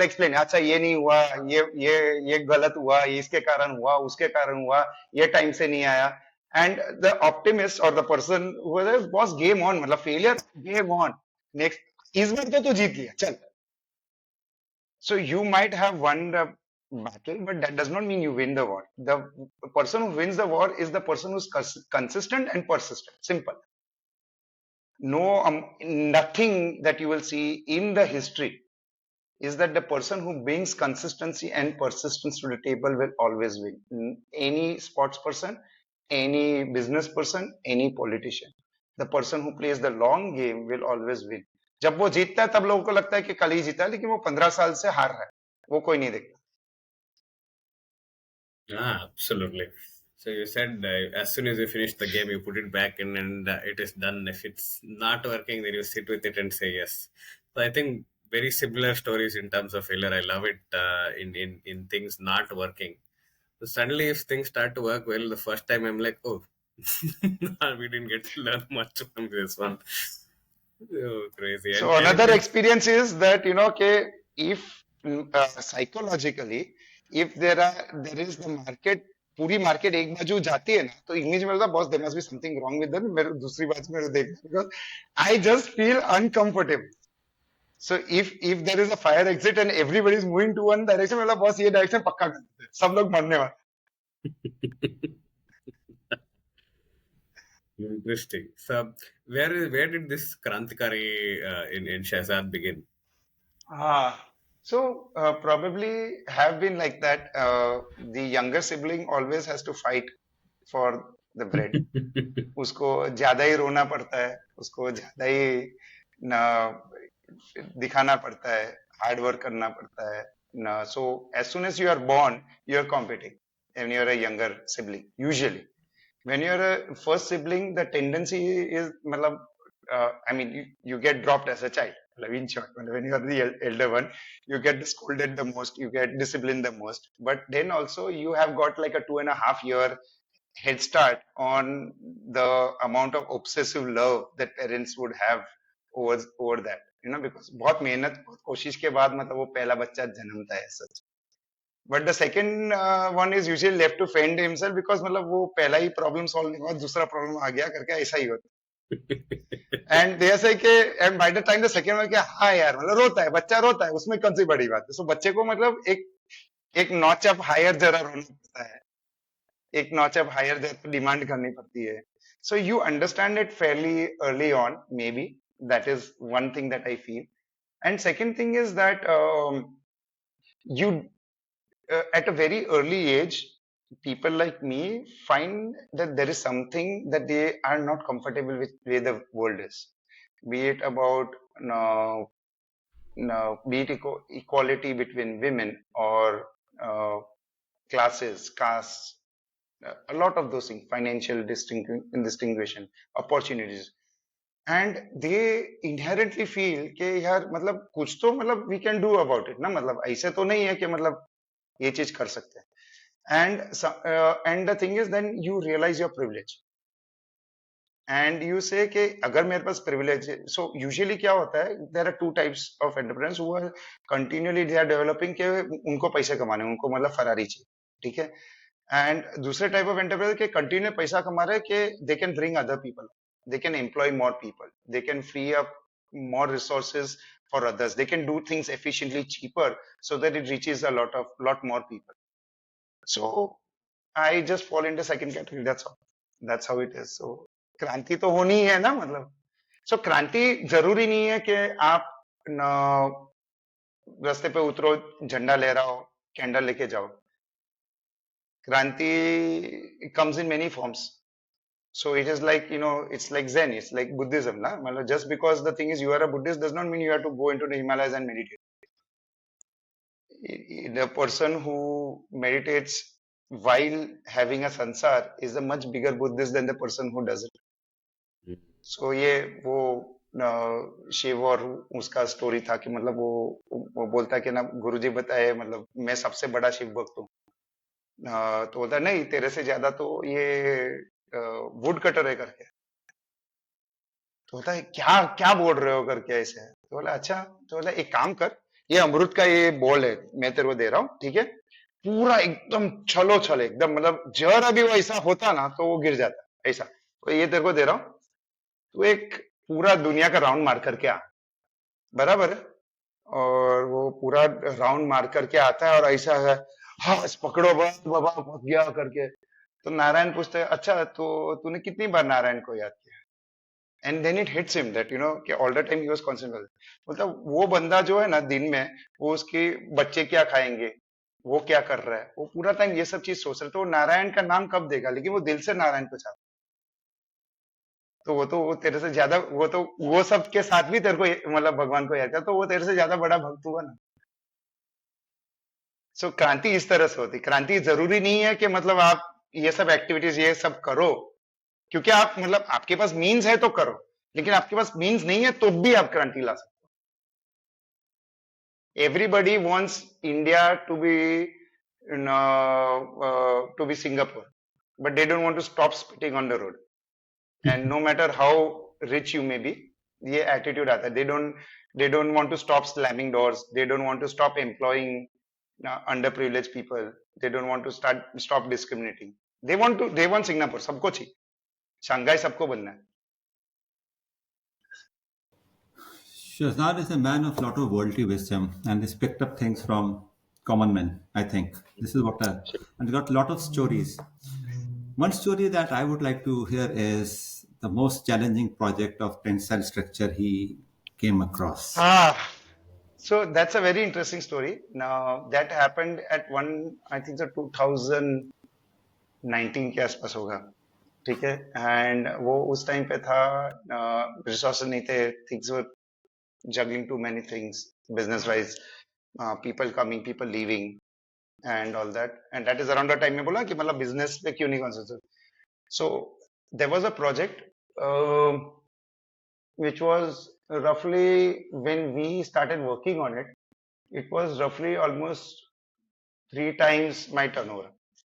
explain अच्छा ये नहीं हुआ ये गलत हुआ ये इसके कारण हुआ उसके कारण हुआ ये टाइम से नहीं आया and the optimist or the person who says boss game on मतलब failure game on next इस बार तो तू जीत गया चल. So you might have won the battle but that does not mean you win the war. The person who wins the war is the person who's consistent and persistent, simple. No, nothing that you will see in the history is that the person who brings consistency and persistence to the table will always win. Any sports person, any business person, any politician, the person who plays the long game will always win. जब वो जीतता है तब लोगों को लगता है कि कल ही जीता है लेकिन वो 15 साल से हार रहा है वो कोई नहीं देखता. Absolutely. So you said as soon as you finish the game, you put it back in and it is done. If it's not working, then you sit with it and say yes. So I think very similar stories in terms of failure. I love it in things not working. So suddenly, if things start to work well, the first time I'm like, oh, we didn't get to learn much from this one. Oh, crazy. So another experience is that if psychologically, if there is the market, पूरी market एक बाजू जाती है ना तो English में बोलता boss there must be something wrong with them मेरे दूसरी बाजू में देख because I just feel uncomfortable. So if there is a fire exit and everybody is moving to one direction मतलब बॉस ये डायरेक्शन पक्का कर देते हैं सब लोग मरने वाले. Interesting. So where did this Krantikari in Shehzad begin? So probably have been like that. The younger sibling always has to fight for the bread. उसको ज्यादा ही रोना पड़ता है उसको ज्यादा ही दिखाना पड़ता है हार्ड वर्क करना पड़ता है ना. So as soon as you are born you are competing and you are a younger sibling usually. When you are a first sibling the tendency is मतलब I mean you get dropped as a child. In short, when you are the elder one, you get scolded the most, you get disciplined the most. But then also you have got like a 2.5 year head start on the amount of obsessive love that parents would have over that. Because बहुत मेहनत बहुत कोशिश के बाद मतलब वो पहला बच्चा जन्मता है सच. But the second one is usually left to fend himself because मतलब वो पहला ही प्रॉब्लम सॉल्व नहीं हुआ दूसरा प्रॉब्लम आ गया करके ऐसा ही होता. एंड दे से कि and by the time the second one क्या हाँ यार मतलब रोता है बच्चा रोता है उसमें कौन सी बड़ी बात है. सो बच्चे को मतलब एक नॉच अप हायर जरा रोना पड़ता है एक नॉच अप हायर जरा डिमांड करनी पड़ती है. So you understand it Fairlie early on may be that is one thing that I feel. And second thing is that you at a very early age people like me find that there is something that they are not comfortable with the way the world is, be it about be it equality between women or classes, castes, a lot of those things, financial distinction, opportunities. And they inherently feel कि यार मतलब कुछ तो मतलब we can do about it ना मतलब ऐसे तो नहीं है कि मतलब ये चीज कर सकते हैं. And the thing is then you realize your privilege and you say कि अगर मेरे पास privilege है. So usually क्या होता है there are two types of entrepreneurs who are continually they are developing कि उनको पैसे कमाने उनको मतलब फरारी चाहिए ठीक है. And दूसरे type of entrepreneur के continue पैसा कमा रहे कि they can bring other people, they can employ more people, they can free up more resources for others, they can do things efficiently cheaper so that it reaches a lot more people. So I just fall into second category. That's how it is. So क्रांति तो होनी ही है ना, मतलब सो क्रांति जरूरी नहीं है कि आप रास्ते पे उतरो, झंडा लहराओ, कैंडल लेके जाओ. क्रांति comes in many forms. So it is like, it's like Zen, it's like Buddhism. Na? Matlab, just because the thing is you are a Buddhist does not mean you have to go into the Himalayas and meditate. The person who meditates while having a sansar is a much bigger Buddhist than the person who does it. So ये वो शिव और उसका story था कि मतलब वो बोलता है कि ना गुरुजी बताए, मतलब मैं सबसे बड़ा शिव भक्त हूँ. तो बोलता नहीं, तेरे से ज्यादा तो ये वुड कटर है करके. तो बोलता है क्या क्या बोल रहे हो करके ऐसे. तो बोला अच्छा. तो बोला एक काम कर, ये अमृत का ये बॉल है, मैं तेरे को दे रहा हूँ, ठीक है, पूरा एकदम छलो छल, एकदम मतलब जरा भी वो ऐसा होता ना तो वो गिर जाता ऐसा. तो ये तेरे को दे रहा हूँ, तो एक पूरा दुनिया का राउंड मार करके आ, बराबर है. और वो पूरा राउंड मार करके आता है और ऐसा है, हाँ पकड़ो बस बाबा पक गया करके. तो नारायण पूछते हैं अच्छा तो तूने कितनी बार नारायण को याद किया. And then it hits him that कि all the time he was concentrated. मतलब वो बंदा जो है ना दिन में, वो उसके बच्चे क्या खाएंगे, वो क्या कर रहा है, वो पूरा टाइम ये सब चीज सोच रहा है. तो वो नारायण का नाम कब देगा, लेकिन वो दिल से नारायण को चाहता. तो वो तेरे से ज्यादा, वो सब के साथ भी तेरे को मतलब भगवान को याद किया, तो वो तेरे से ज्यादा बड़ा भक्त हुआ ना. सो क्रांति इस तरह से होती. क्रांति जरूरी नहीं है कि मतलब आप ये सब एक्टिविटीज ये सब करो क्योंकि आप मतलब आपके पास मीन्स है तो करो, लेकिन आपके पास मीन्स नहीं है तो भी आप क्रांति ला सकते हो. Everybody wants India to be Singapore, but they don't want to stop spitting on the road. And no matter how rich you may be, ये एटीट्यूड आता है. They don't want to stop slamming doors, they don't want to stop employing underprivileged people, they don't want to stop discriminating. They want Singapore, सबको चाहिए. Shanghai सबको बनना है. Shehzad is a man of lot of worldly wisdom and he's picked up things from common men, I think. This is what and he got a lot of stories. One story that I would like to hear is the most challenging project of tensile structure he came across. So that's a very interesting story. Now that happened at I think so 2019 के आसपास होगा, ठीक है. And वो उस time पे था, resources नहीं थे, things were juggling too many things business wise, people coming, people leaving and all that. And that is around the time में बोला कि मतलब business पे क्यों नहीं concentrate. So there was a project which was roughly, when we started working on it, it was roughly almost 3 times my turnover,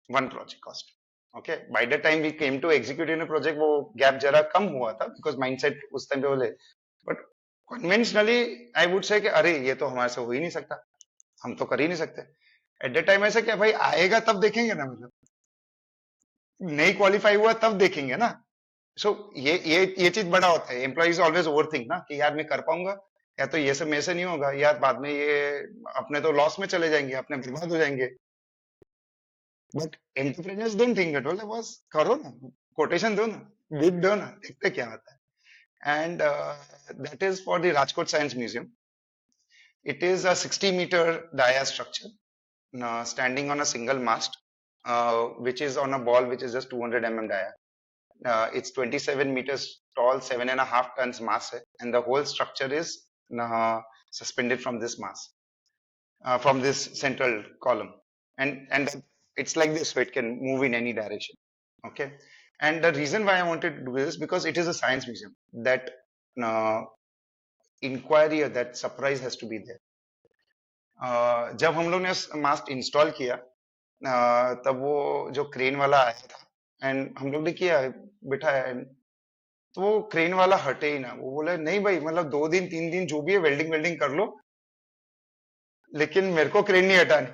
one project cost. Okay, by the time we came to execute in a project, वो gap जरा कम हुआ था because mindset उस time पे बोले. But conventionally I would say कि अरे ये तो हमारे से हो ही नहीं सकता, हम तो कर ही नहीं सकते. एट द टाइम ऐसा क्या भाई, आएगा तब देखेंगे ना, मतलब नहीं क्वालिफाई हुआ तब देखेंगे ना. सो ये चीज बड़ा होता है. एम्प्लॉइज ऑलवेज ओवरथिंक ना कि यार मैं कर पाऊंगा, या तो ये सब मेरे से नहीं होगा, यार बाद में ये अपने तो लॉस में चले जाएंगे, अपने बर्बाद हो जाएंगे. But entrepreneurs don't think it, बोले बस करो ना, कोटेशन दो ना, बिड दो ना, देखते क्या होता है. And that is for the Rajkot Science Museum. It is a 60-meter dia structure standing on a single mast, which is on a ball which is just 200 dia. It's 27 meters tall, 7.5 tons mass hai, and the whole structure is suspended from this mass, from this central column, and it's like this, so it can move in any direction. Okay. And the reason why I wanted to do this because it is a science museum. That inquiry or that surprise has to be there. जब हम लोग ने मास्ट install किया, तब वो जो crane वाला आया था एंड हम लोग ने किया, बिठाया, तो वो क्रेन वाला हटे ही ना. वो बोले नहीं भाई, मतलब 2 दिन 3 दिन जो भी है वेल्डिंग कर लो, लेकिन मेरे को क्रेन नहीं हटानी.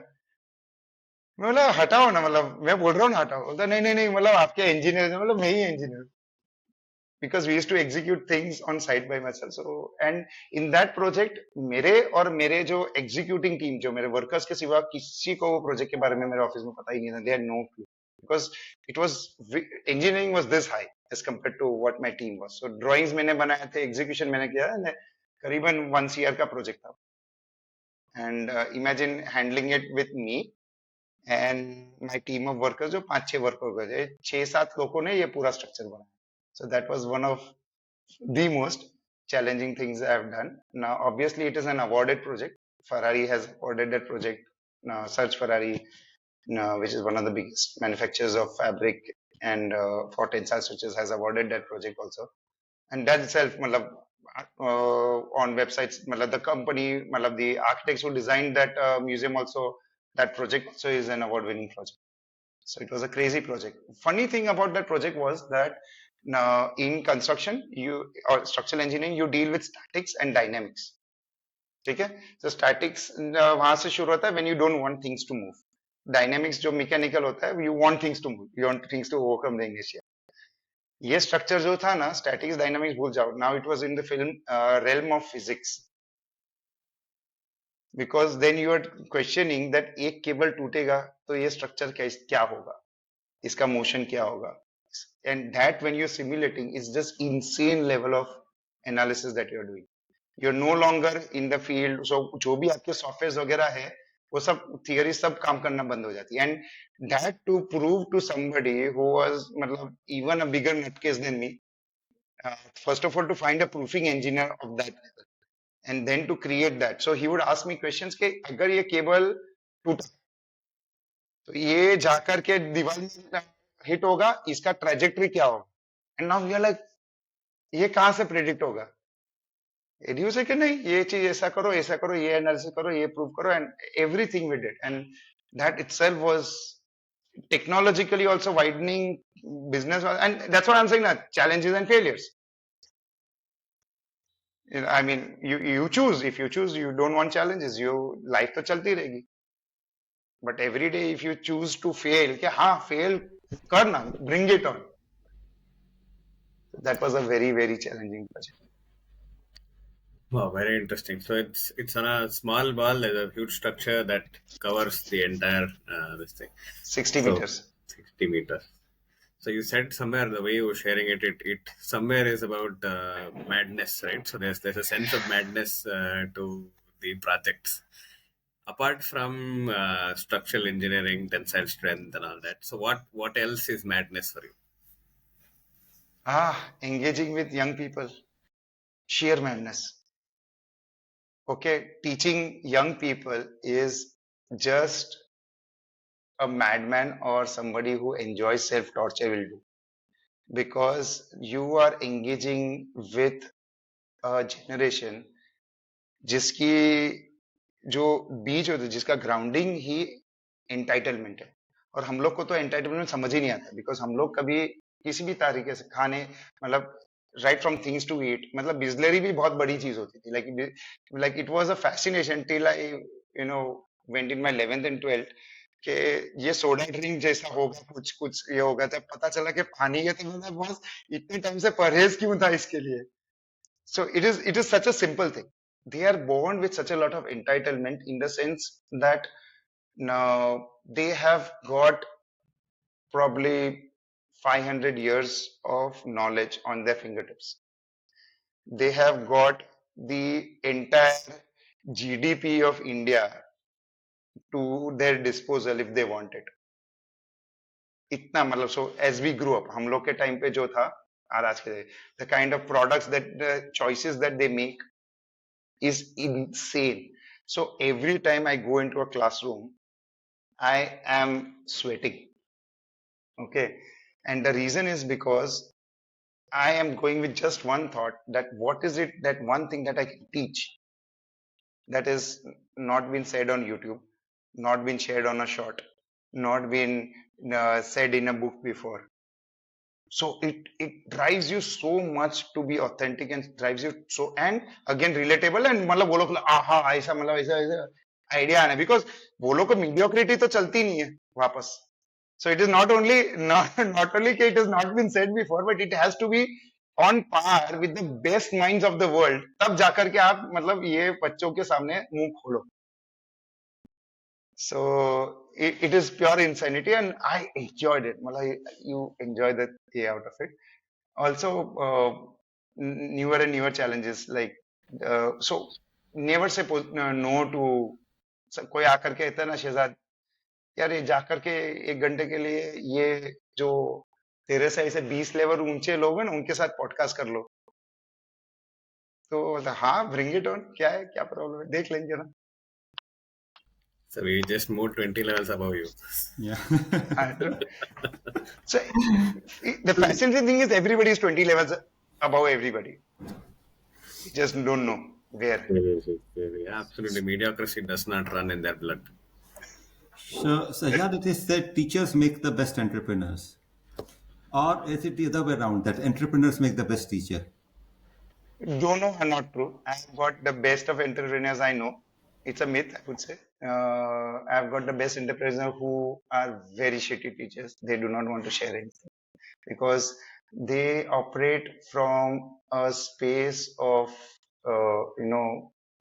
मैं बोला हटाओ ना, मतलब मैं बोल रहा हूँ ना हटाओ. बोलता नहीं, मतलब आपके इंजीनियर, मतलब मैं ही engineer, because we used to execute things on site by myself. So and in that project मेरे और मेरे जो executing team, जो मेरे workers के सिवा किसी को वो project के बारे में मेरे ऑफिस में पता ही नहीं था. They had no clue because it was engineering was this high. as compared to what my team was. So drawings मैंने बनाए थे, execution मैंने किया, and करीबन 1 year का project था. And imagine handling it with me and my team of workers, जो 5-6 worker थे, 6-7 लोगों ने ये पूरा स्ट्रक्चर बनाया. So that was one of the most challenging things I've done. Now, obviously, it is an awarded project. Ferrari has awarded that project. Now, Search Ferrari, which is one of the biggest manufacturers of fabric and for tensile switches, has awarded that project also. And that itself, matlab, on websites, matlab, the company, matlab, the architects who designed that museum also, that project also is an award-winning project. So it was a crazy project. Funny thing about that project was that now in construction, you or structural engineering, you deal with statics and dynamics. ठीक है? So statics वहां से शुरू होता है when you don't want things to move. Dynamics जो mechanical होता है, you want things to move. You want things to overcome the inertia. ये structure जो था ना, statics, dynamics भूल जाओ. Now it was in the film realm of physics. Because then you are questioning that एक cable टूटेगा तो ये स्ट्रक्चर क्या होगा, इसका मोशन क्या होगा, and that when you're simulating is just insane level of analysis that you're doing. You're no longer in the field, so जो भी आपके सॉफ्टवेयर वगैरह है वो सब थियरी सब काम करना बंद हो जाती है. And that to prove to somebody who was मतलब even a bigger nutcase than me, first of all to find a proofing engineer of that level and then to create that. So he would ask me questions कि अगर ये cable टूटा तो ये जाकर के दीवार में हिट होगा, इसका ट्रेजेक्टरी क्या होगा. And now we are like ये कहां से प्रेडिक्ट होगा. यू से कि नहीं ये चीज ऐसा करो, ये एनालिसिस करो, ये प्रूव करो, and everything we did. And that itself was technologically also widening business. And that's what I'm saying, that challenges and failures. I mean, you choose. If you choose, you don't want challenges, you life तो चलती रहेगी. But every day if you choose to fail, कि हाँ fail करना, bring it on. That was a very, very challenging project. Wow, very interesting. So it's on a small ball. There's a huge structure that covers the entire this thing. 60 So, meters. 60 meters. So you said somewhere the way you were sharing it somewhere is about madness, right? So there's a sense of madness to the projects. Apart from structural engineering, tensile strength, and all that. So what else is madness for you? Engaging with young people. Sheer madness. Okay, teaching young people is just a madman or somebody who enjoys self-torture will do. Because you are engaging with a generation जिसकी जो बीज होती है, जिसका grounding ही entitlement है. और हम लोग को तो एंटाइटलमेंट समझ ही नहीं आता, बिकॉज हम लोग कभी किसी भी तरीके से खाने मतलब right from things to eat, मतलब बिजलरी भी बहुत बड़ी चीज होती थी. Like it was a fascination till I went in my 11th and 12th कि ये सोडा ड्रिंक जैसा होगा, कुछ कुछ ये होगा. तब पता चला कि पानी है, तो मतलब बॉस इतने टाइम से परहेज क्यों था इसके लिए. So it is such a simple thing. They are born with such a lot of entitlement in the sense that now they have got probably 500 years of knowledge on their fingertips. They have got the entire GDP of India to their disposal if they want it. इतना मतलब, so as we grew up, हम लोग के time पे जो था और आज के, the kind of products that the choices that they make is insane. So every time I go into a classroom, I am sweating. Okay. And the reason is because I am going with just one thought, that what is it, that one thing that I can teach that is not been said on YouTube, not been shared on a short, not been said in a book before. So it drives you so much to be authentic and drives you so, and again relatable, and मतलब वो लोग ऐसा मतलब ऐसा idea आना, because वो लोग को मीडियोक्रिटी तो चलती नहीं है वापस. So it is not only it has not been said before, but it has to be on par with the best minds of the world. तब जाकर के आप मतलब ये बच्चों के सामने मुंह खोलो. So it is pure insanity, and I enjoyed it. You enjoy the day out of it. also newer and newer challenges like so never say no to कोई आकर के कहता है ना शहजाद यार ये जाकर के 1 घंटे के लिए ये जो तेरे से ऐसे 20 लेवल ऊंचे लोग हैं ना उनके साथ पॉडकास्ट कर लो तो बोलता, हाँ ब्रिंग इट ऑन क्या है क्या प्रॉब्लम है देख लेंगे ना So we just moved 20 levels above you. Yeah. हाँ, so the fascinating thing is everybody is 20 levels above everybody. You just don't know where. Absolutely, mediocrity does not run in their blood. So yeah, it is said teachers make the best entrepreneurs. Or is it the other way around that entrepreneurs make the best teacher? Dono are not true. I've got the best of entrepreneurs I know. It's a myth, I would say. I've got the best entrepreneurs who are very shitty teachers. They do not want to share anything because they operate from a space of,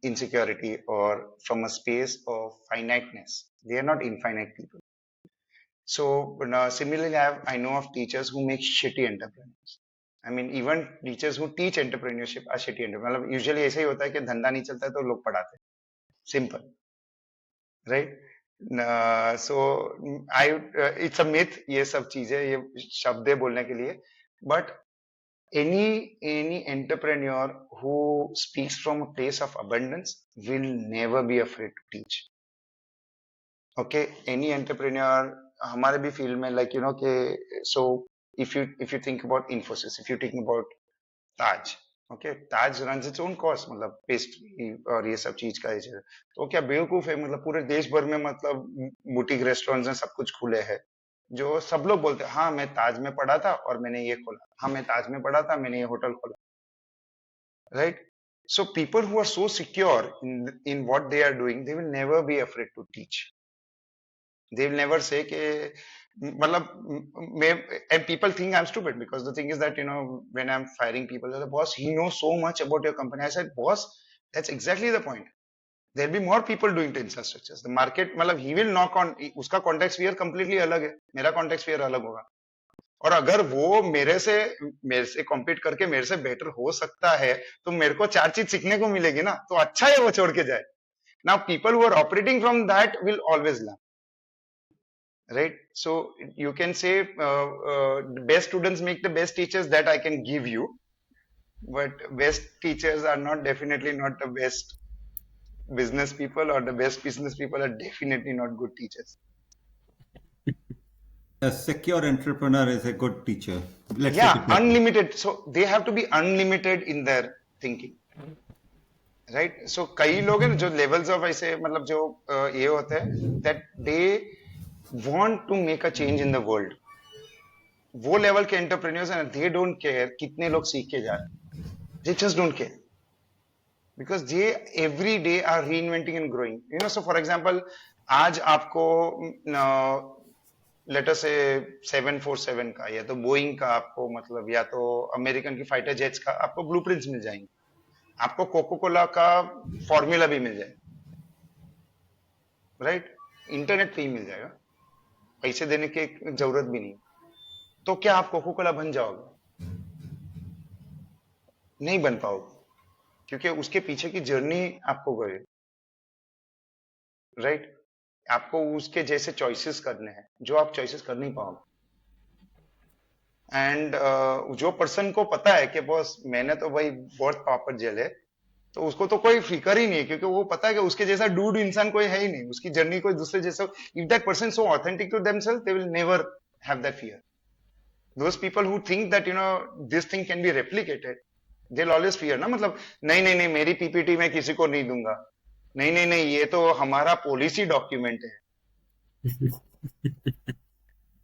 insecurity or from a space of finiteness. They are not infinite people. So similarly, I know of teachers who make shitty entrepreneurs. I mean, even teachers who teach entrepreneurship are shitty entrepreneurs. मतलब usually ऐसा ही होता है कि धंधा नहीं चलता है तो लोग पढ़ाते हैं. Simple, right? So it's a myth. ये सब चीजें ये शब्द है बोलने के लिए. But any entrepreneur who speaks from a place of abundance will never be afraid to teach. Okay, any entrepreneur हमारे भी फील्ड में like कि so if you think about Infosys, if you think about Taj, okay, Taj runs its own course मतलब pastry और ये सब चीज का है तो क्या बेवकूफ है मतलब पूरे देश भर में मतलब बुटीक रेस्टोरेंट्स हैं सब कुछ खुले हैं जो सब लोग बोलते हैं हाँ मैं ताज में पढ़ा था और मैंने ये खोला हाँ मैं ताज में पढ़ा था मैंने ये होटल खोला right so people who are so secure in what they are doing they will never be afraid to teach they will never say कि and people think I'm stupid because the thing is that when I'm firing people the boss he knows so much about your company I said boss that's exactly the point there'll be more people doing tensile structures the market he will knock on उसका context sphere completely अलग है मेरा context sphere अलग होगा और अगर वो मेरे से compete करके मेरे से better हो सकता है तो मेरे को 4 चीज सीखने को मिलेगी ना तो अच्छा है वो छोड़ के जाए now people who are operating from that will always learn right so you can say the best students make the best teachers that I can give you but best teachers are definitely not the best business people or the best business people are definitely not good teachers. A secure entrepreneur is a good teacher. Let's yeah take it that way. unlimited so they have to be unlimited in their thinking right so कई लोग हैं जो levels of ऐसे जो ये होते हैं that they want to make a change in the world वो लेवल के एंटरप्रेन्योर्स हैं they don't care कितने लोग सीख के जा रहे हैं they just don't care because they every day are reinventing and growing so for example आज आपको let us say 747 का या तो बोइंग का आपको या तो अमेरिकन की फाइटर जेट्स का आपको ब्लूप्रिंट्स मिल जाएंगे आपको कोको कोला का फॉर्मूला भी मिल जाएगा राइट इंटरनेट पे ही मिल जाएगा पैसे देने की जरूरत भी नहीं तो क्या आप कोको कोला बन जाओगे नहीं बन पाओगे क्योंकि उसके पीछे की जर्नी आपको गए राइट आपको उसके जैसे चॉइसेस करने हैं जो आप चॉइसेस कर नहीं पाओगे एंड जो पर्सन को पता है कि बॉस मैंने तो भाई बहुत पापड़ जेल है तो उसको तो कोई फिक्र ही नहीं है क्योंकि वो पता है कि उसके जैसा डूड इंसान कोई है ही नहीं उसकी जर्नी कोई दूसरे जैसा if that person so authentic to themselves they will never have that fear those people who think that this thing can be replicated they'll always fear ना नहीं मेरी पीपीटी में किसी को नहीं दूंगा नहीं ये तो हमारा पॉलिसी डॉक्यूमेंट है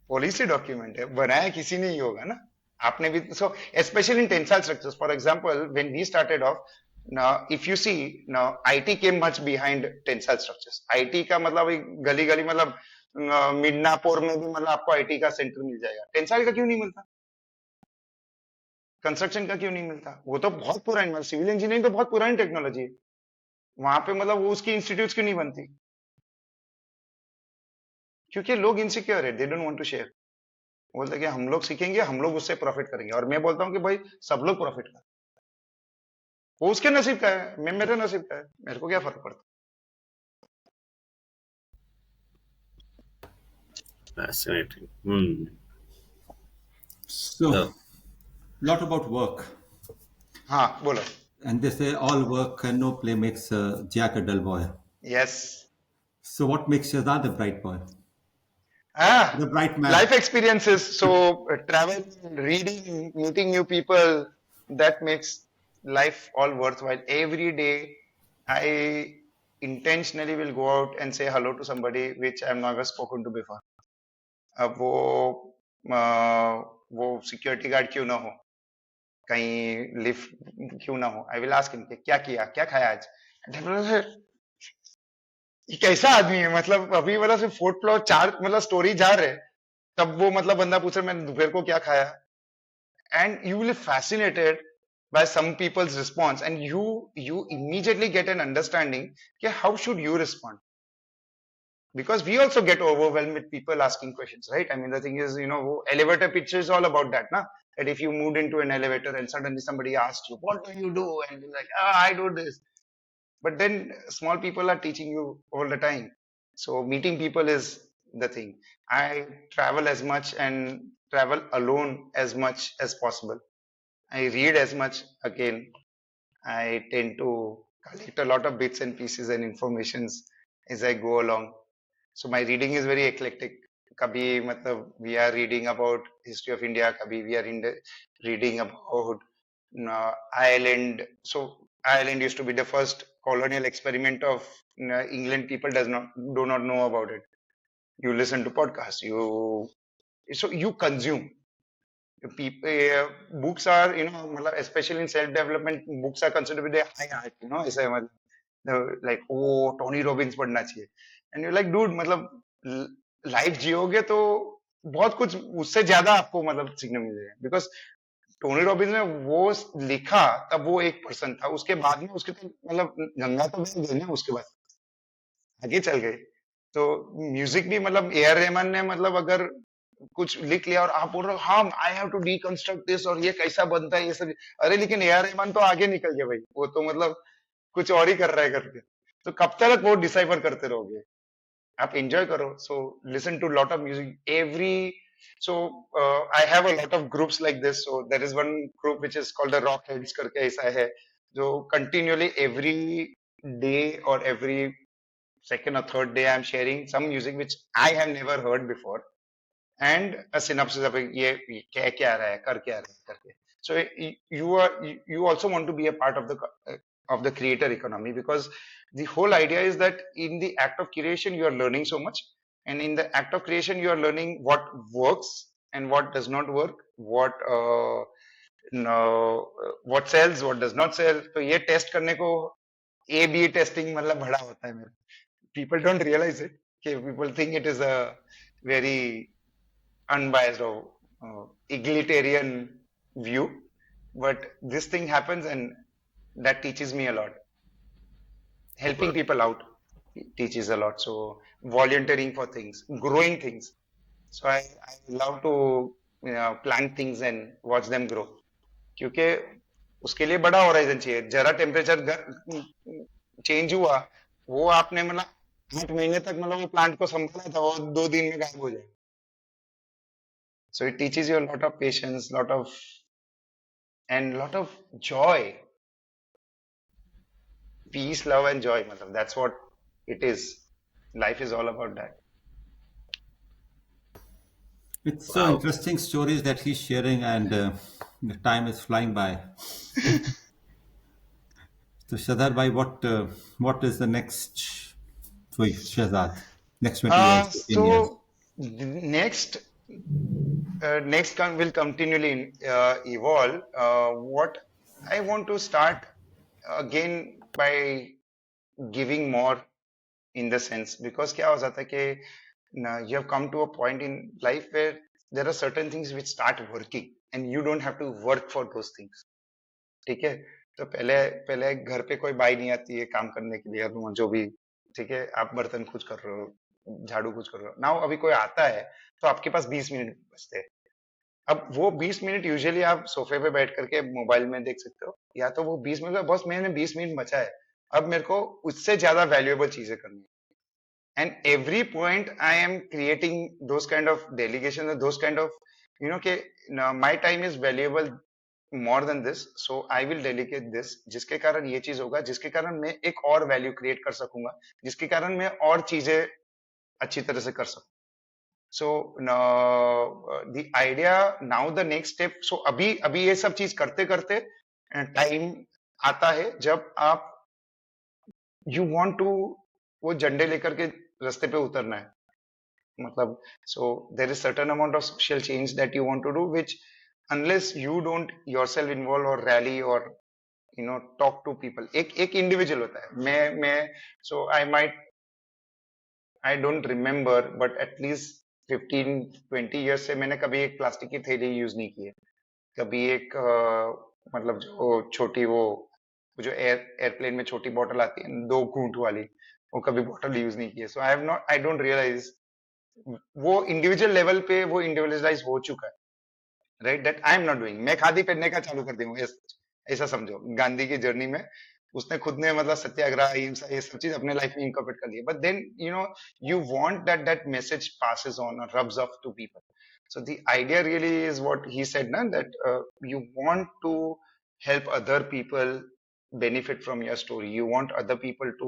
पॉलिसी डॉक्यूमेंट है बनाया किसी ने ही होगा ना आपने भी so specially in tensile structures for example when we started off now if you see now IT came much behind tensile structures IT का गली गली मिडनापुर में भी आपको आईटी का सेंटर मिल जाएगा टेंसाइल का क्यों नहीं मिलता कंस्ट्रक्शन का क्यों नहीं मिलता वो तो बहुत पुरानी सिविल इंजीनियरिंग तो बहुत पुरानी टेक्नोलॉजी है वहां पे वो उसकी इंस्टीट्यूट्स क्यों नहीं बनती क्योंकि लोग इनसिक्योर है they don't want to share बोलते कि हम लोग सीखेंगे, हम लोग उससे प्रॉफिट करेंगे, और मैं बोलता हूँ कि भाई सब लोग प्रॉफिट कर, वो उसके नसीब का है, मैं मेरे नसीब का है, मेरे को क्या फर्क पड़ता Fascinating. Hmm. So, So, lot about work. है। हाँ बोलो। And they say all work and no play makes Jack a dull boy. Yes. So, what makes Shehzad a bright boy? Ah, The bright man. life experiences. So travel, reading, meeting new people, that makes life all worthwhile. Every day, I intentionally will go out and say hello to somebody which I've never spoken to before. अब वो security guard क्यों ना हो, कहीं lift क्यों ना हो, I will ask him क्या किया, क्या खाया आज, ये कैसा आदमी है, मतलब अभी मतलब सिर्फ 4th फ्लोर 4 मतलब स्टोरी जा रहे, तब वो मतलब बंदा पूछ रहा मैंने दोपहर को क्या खाया, and you will be fascinated by some people's response, and you immediately get an understanding कि how should you respond, because we also get overwhelmed with people asking questions, right? I mean, the thing is, elevator pitch is all about that, na, that if you moved into an elevator and suddenly somebody asked you what do you do, and you're like, I do this, but then small people are teaching you all the time. So meeting people is the thing. I travel as much and travel alone as much as possible. I read as much again. I tend to collect a lot of bits and pieces and informations as I go along. So my reading is very eclectic. कभी मतलब we are reading about history of India, कभी we are reading about Ireland. So Ireland used to be the first colonial experiment of England. People do not know about it. You listen to podcasts. You consume. People, books are मतलब especially in self development, books are considered to be a high art. ऐसा मतलब like Tony Robbins पढ़ना चाहिए, and you like dude मतलब life जियोगे तो बहुत कुछ उससे ज्यादा आपको मतलब सीखने मिलेगा, बिकॉज टोनी रॉबिन्स ने वो लिखा तब वो एक पर्सन था, उसके बाद में उसके तो मतलब गंगा तो बह गई ना, उसके बाद आगे चल गए। तो म्यूजिक भी मतलब ए आर रहमान ने मतलब अगर कुछ लिख लिया और आप बोल रहे हो हाँ I have to deconstruct this और ये कैसा बनता है ये सब, अरे लेकिन ए आर रहमान तो आगे निकल गया भाई, वो तो मतलब कुछ और ही कर रहा है करके, तो कब तक वो डिसाइफर करते रहोगे, आप एंजॉय करो। So listen to lot of music every, so I have a lot of groups like this. So there is one group which is called the rock heads करके ऐसा है, जो continually every day or every second or third day I am sharing some music which I have never heard before, and a synopsis of ये क्या क्या रहा है कर क्या रहा है करके. So you also want to be a part of the creator economy, because the whole idea is that in the act of creation you are learning so much, and in the act of creation you are learning what works and what does not work, no, what sells, what does not sell. तो ये test करने को A B testing मतलब बड़ा होता है मेरा, people don't realize it. Okay, people think it is a very unbiased or egalitarian view, but this thing happens and that teaches me a lot. Helping super. people out teaches a lot. So volunteering for things, growing things. So I love to plant things and watch them grow. क्योंकि उसके लिए बड़ा horizon चाहिए, जरा temperature change हुआ, वो आपने मतलब 8 महीने तक मतलब वो प्लांट को संभाला था, वो 2 दिन में गायब हो जाए. So it teaches you a lot of patience, lot of joy, peace, love, and joy. मतलब that's what it is. Life is all about that. It's so Wow. interesting stories that he's sharing, and the time is flying by. So, Shazad bhai, what is the next for Shazad? Next 20 years, 15 years? So next will continually evolve. What I want to start again by giving more, in the sense, because क्या हो जाता है कि you have come to a point in life where there are certain things which start working and you don't have to work for those things. ठीक है, तो पहले पहले घर पे कोई बाई नहीं आती है काम करने के लिए, अब जो भी, ठीक है, आप बर्तन कुछ कर रहे हो, झाड़ू कुछ कर रहे हो, नाउ अभी कोई आता है तो आपके पास 20 मिनट बचते हैं, अब वो 20 मिनट यूजुअली आप सोफे पे बैठ करके मोबाइल में देख सकते हो, या तो वो 20 मिनट का बस मैंने 20 मिनट बचा है, अब मेरे को उससे ज्यादा वैल्यूएबल चीजें करनी है. And every point I am creating those kind of delegation, those kind of, कि my time is valuable more than this, so I will delegate this, जिसके कारण ये चीज होगा, जिसके कारण मैं एक और वैल्यू क्रिएट कर सकूंगा, जिसके कारण मैं और चीजें अच्छी तरह से कर सकूं. So the idea now, the next step, so अभी अभी ये सब चीज करते करते टाइम आता है जब आप यू वांट टू वो झंडे लेकर के रास्ते पे उतरना है. मतलब, so there is certain amount of social change that you want to do, which unless you don't yourself involve or rally or talk to people, एक individual होता है. मैं so I don't remember, but at least 15-20 years से मैंने कभी एक plastic की थैली यूज नहीं की है. कभी एक मतलब जो छोटी वो जो एयरप्लेन में छोटी बॉटल आती है 2 घूंट वाली, वो कभी बॉटल यूज नहीं की है. सो आई डोंट रियलाइज वो इंडिविजुअल लेवल पे वो इंडिविजुअलाइज हो चुका है, right, that I am not doing. मैं खादी पहनने का चालू कर दूंगा, ऐसा समझो. गांधी की जर्नी में उसने खुद ने मतलब सत्याग्रह, अहिंसा, ये सब चीज अपने लाइफ में इनकॉर्पोरेट कर लिया. But then you want that message passes on or rubs off to people. So the idea really is what he said, na, that you want to help other people benefit from your story. You want other people to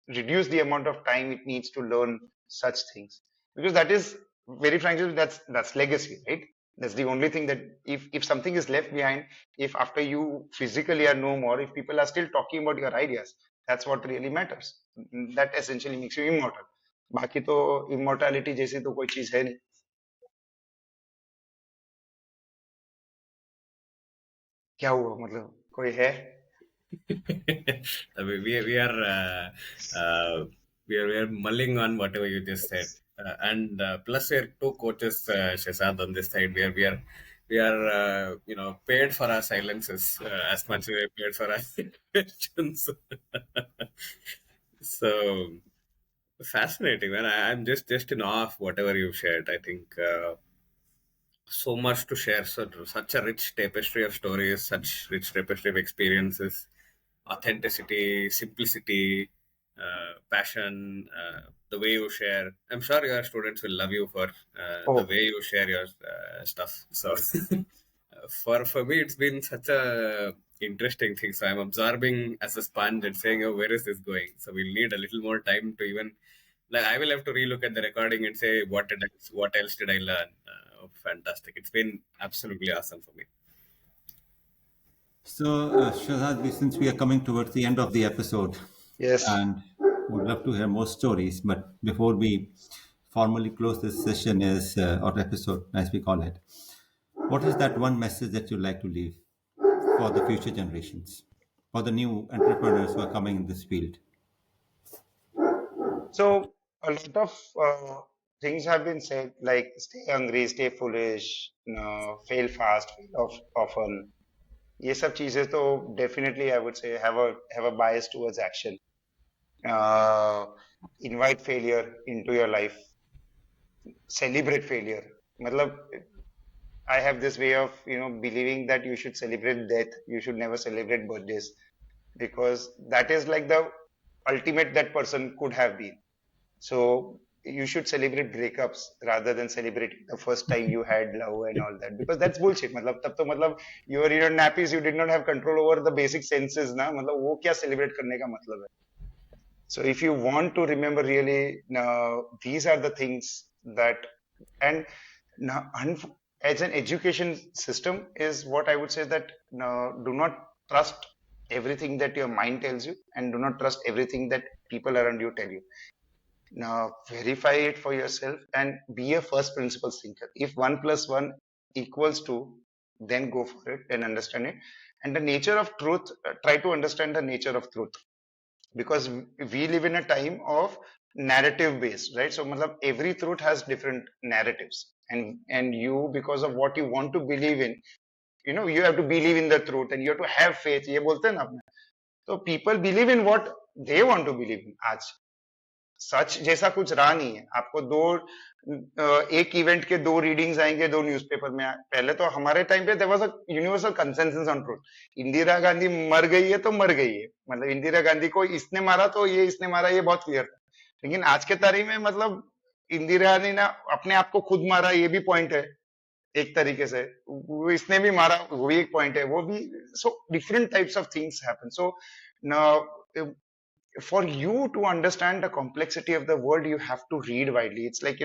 reduce the amount of time it needs to learn such things, because that is, very frankly, that's legacy, right? That's the only thing, that if something is left behind, if after you physically are no more, if people are still talking about your ideas, that's what really matters. That essentially makes you immortal. बाकी तो immortality जैसी तो कोई चीज है नहीं. क्या हुआ, मतलब कोई है? I mean, we are mulling on whatever you just said, and plus we are two coaches, Shehzad, on this side. We are paid for our silences as much as we are paid for our questions. So fascinating, man. I'm just in awe of whatever you've shared. I think so much to share. Such a rich tapestry of stories, such rich tapestry of experiences, authenticity, simplicity, passion, the way you share. I'm sure your students will love you for the way you share your stuff. So for me, it's been such a interesting thing. So I'm absorbing as a sponge and saying, "Oh, where is this going?" So we'll need a little more time to even, like, I will have to relook at the recording and say, what else did I learn? Fantastic! It's been absolutely awesome for me. So, Shehzad, since we are coming towards the end of the episode, Yes. and would love to hear more stories, but before we formally close this session or episode, as we call it, what is that one message that you'd like to leave for the future generations, for the new entrepreneurs who are coming in this field? So a lot of things have been said, like stay hungry, stay foolish, fail fast, fail often. ये सब चीजें तो definitely I would say have a bias towards action. Invite failure into your life. Celebrate failure. मतलब I have this way of believing that you should celebrate death. You should never celebrate birthdays, because that is like the ultimate that person could have been. So you should celebrate breakups rather than celebrating the first time you had love and all that, because that's bullshit. मतलब तब तो मतलब you were in your nappies, you did not have control over the basic senses ना, मतलब वो क्या celebrate करने का मतलब है? So if you want to remember really, these are the things that, and now, as an education system is what I would say, that do not trust everything that your mind tells you, and do not trust everything that people around you tell you. Now verify it for yourself and be a first principles thinker. If 1 + 1 equals 2, then go for it and understand it. And the nature of truth, try to understand the nature of truth, because we live in a time of narrative based, right? So matlab, every truth has different narratives, and you, because of what you want to believe in, you have to believe in the truth, and you have to have faith. ये बोलते हैं ना अपने. So people believe in what they want to believe in. आज सच जैसा कुछ रहा नहीं है। आपको एक इवेंट के 2 रीडिंग्स आएंगे 2 न्यूज़पेपर में। पहले तो हमारे टाइम पे there was a universal consensus on truth. Indira Gandhi मर गई है तो मर गई है, मतलब इंदिरा गांधी को इसने मारा तो ये इसने मारा, ये बहुत क्लियर था। लेकिन आज के तारीख में मतलब इंदिरा ने ना अपने आप को खुद मारा, ये भी पॉइंट है एक तरीके से। वो इसने भी मारा, वो भी एक पॉइंट है, वो भी। So different types of things happen. So for you to understand the complexity of the world, you have to read widely. It's like,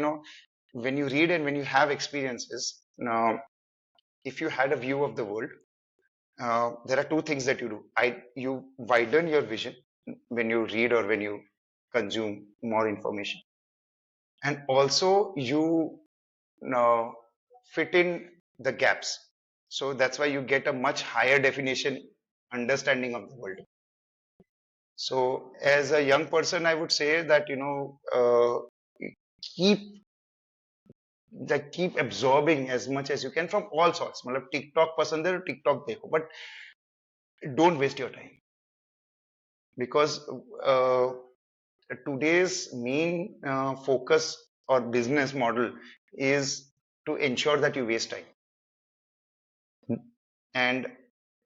when you read and when you have experiences, now, if you had a view of the world, there are two things that you do. You widen your vision when you read or when you consume more information. And also you fit in the gaps. So that's why you get a much higher definition understanding of the world. So as a young person, I would say that, keep keep absorbing as much as you can from all sorts. मतलब TikTok पसंद है तो TikTok देखो, but don't waste your time, because today's main focus or business model is to ensure that you waste time. And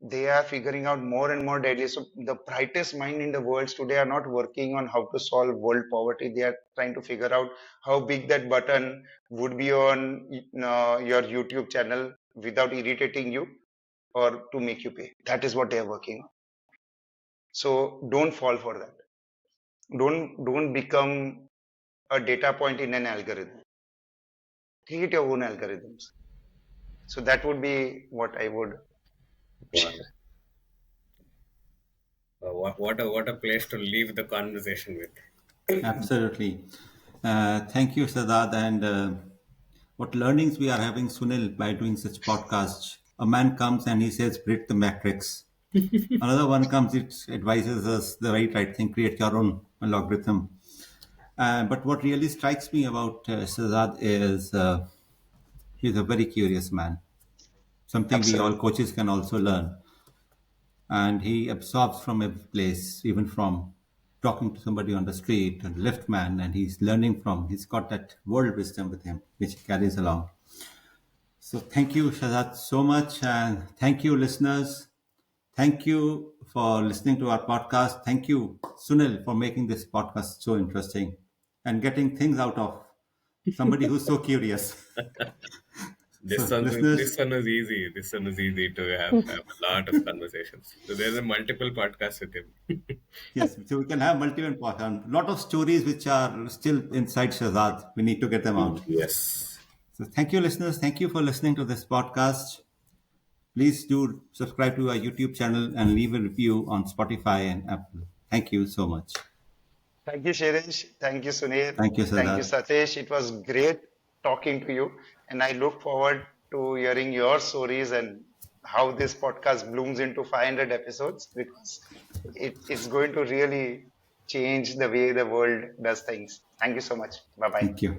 they are figuring out more and more deadly. So the brightest mind in the world today are not working on how to solve world poverty. They are trying to figure out how big that button would be on your YouTube channel without irritating you or to make you pay. That is what they are working on. So don't fall for that. Don't become a data point in an algorithm. Create your own algorithms. So that would be what I would share. What a place to leave the conversation with. Absolutely. Thank you, Shehzad. And what learnings we are having, Sunil, by doing such podcasts. A man comes and he says, break the matrix. Another one comes, it advises us the right thing, create your own logarithm. But what really strikes me about Shehzad is he's a very curious man. Something we all Absolutely. coaches can also learn. And he absorbs from every place, even from talking to somebody on the street, a lift man, and he's learning from, he's got that world wisdom with him, which he carries along. So thank you, Shahzad, so much. And thank you, listeners. Thank you for listening to our podcast. Thank you, Sunil, for making this podcast so interesting and getting things out of somebody who's so curious. So, This listeners, one was easy. This one was easy to have a lot of conversations. So there's a multiple podcasts with him. yes, so we can have multiple podcasts. A lot of stories which are still inside Shahzad. We need to get them out. Yes. So, thank you, listeners. Thank you for listening to this podcast. Please do subscribe to our YouTube channel and leave a review on Spotify and Apple. Thank you so much. Thank you, Shirish. Thank you, Sunil. Thank you, Thank you, Shahzad. Satish. It was great talking to you. And I look forward to hearing your stories and how this podcast blooms into 500 episodes, because it's going to really change the way the world does things. Thank you so much. Bye bye. Thank you.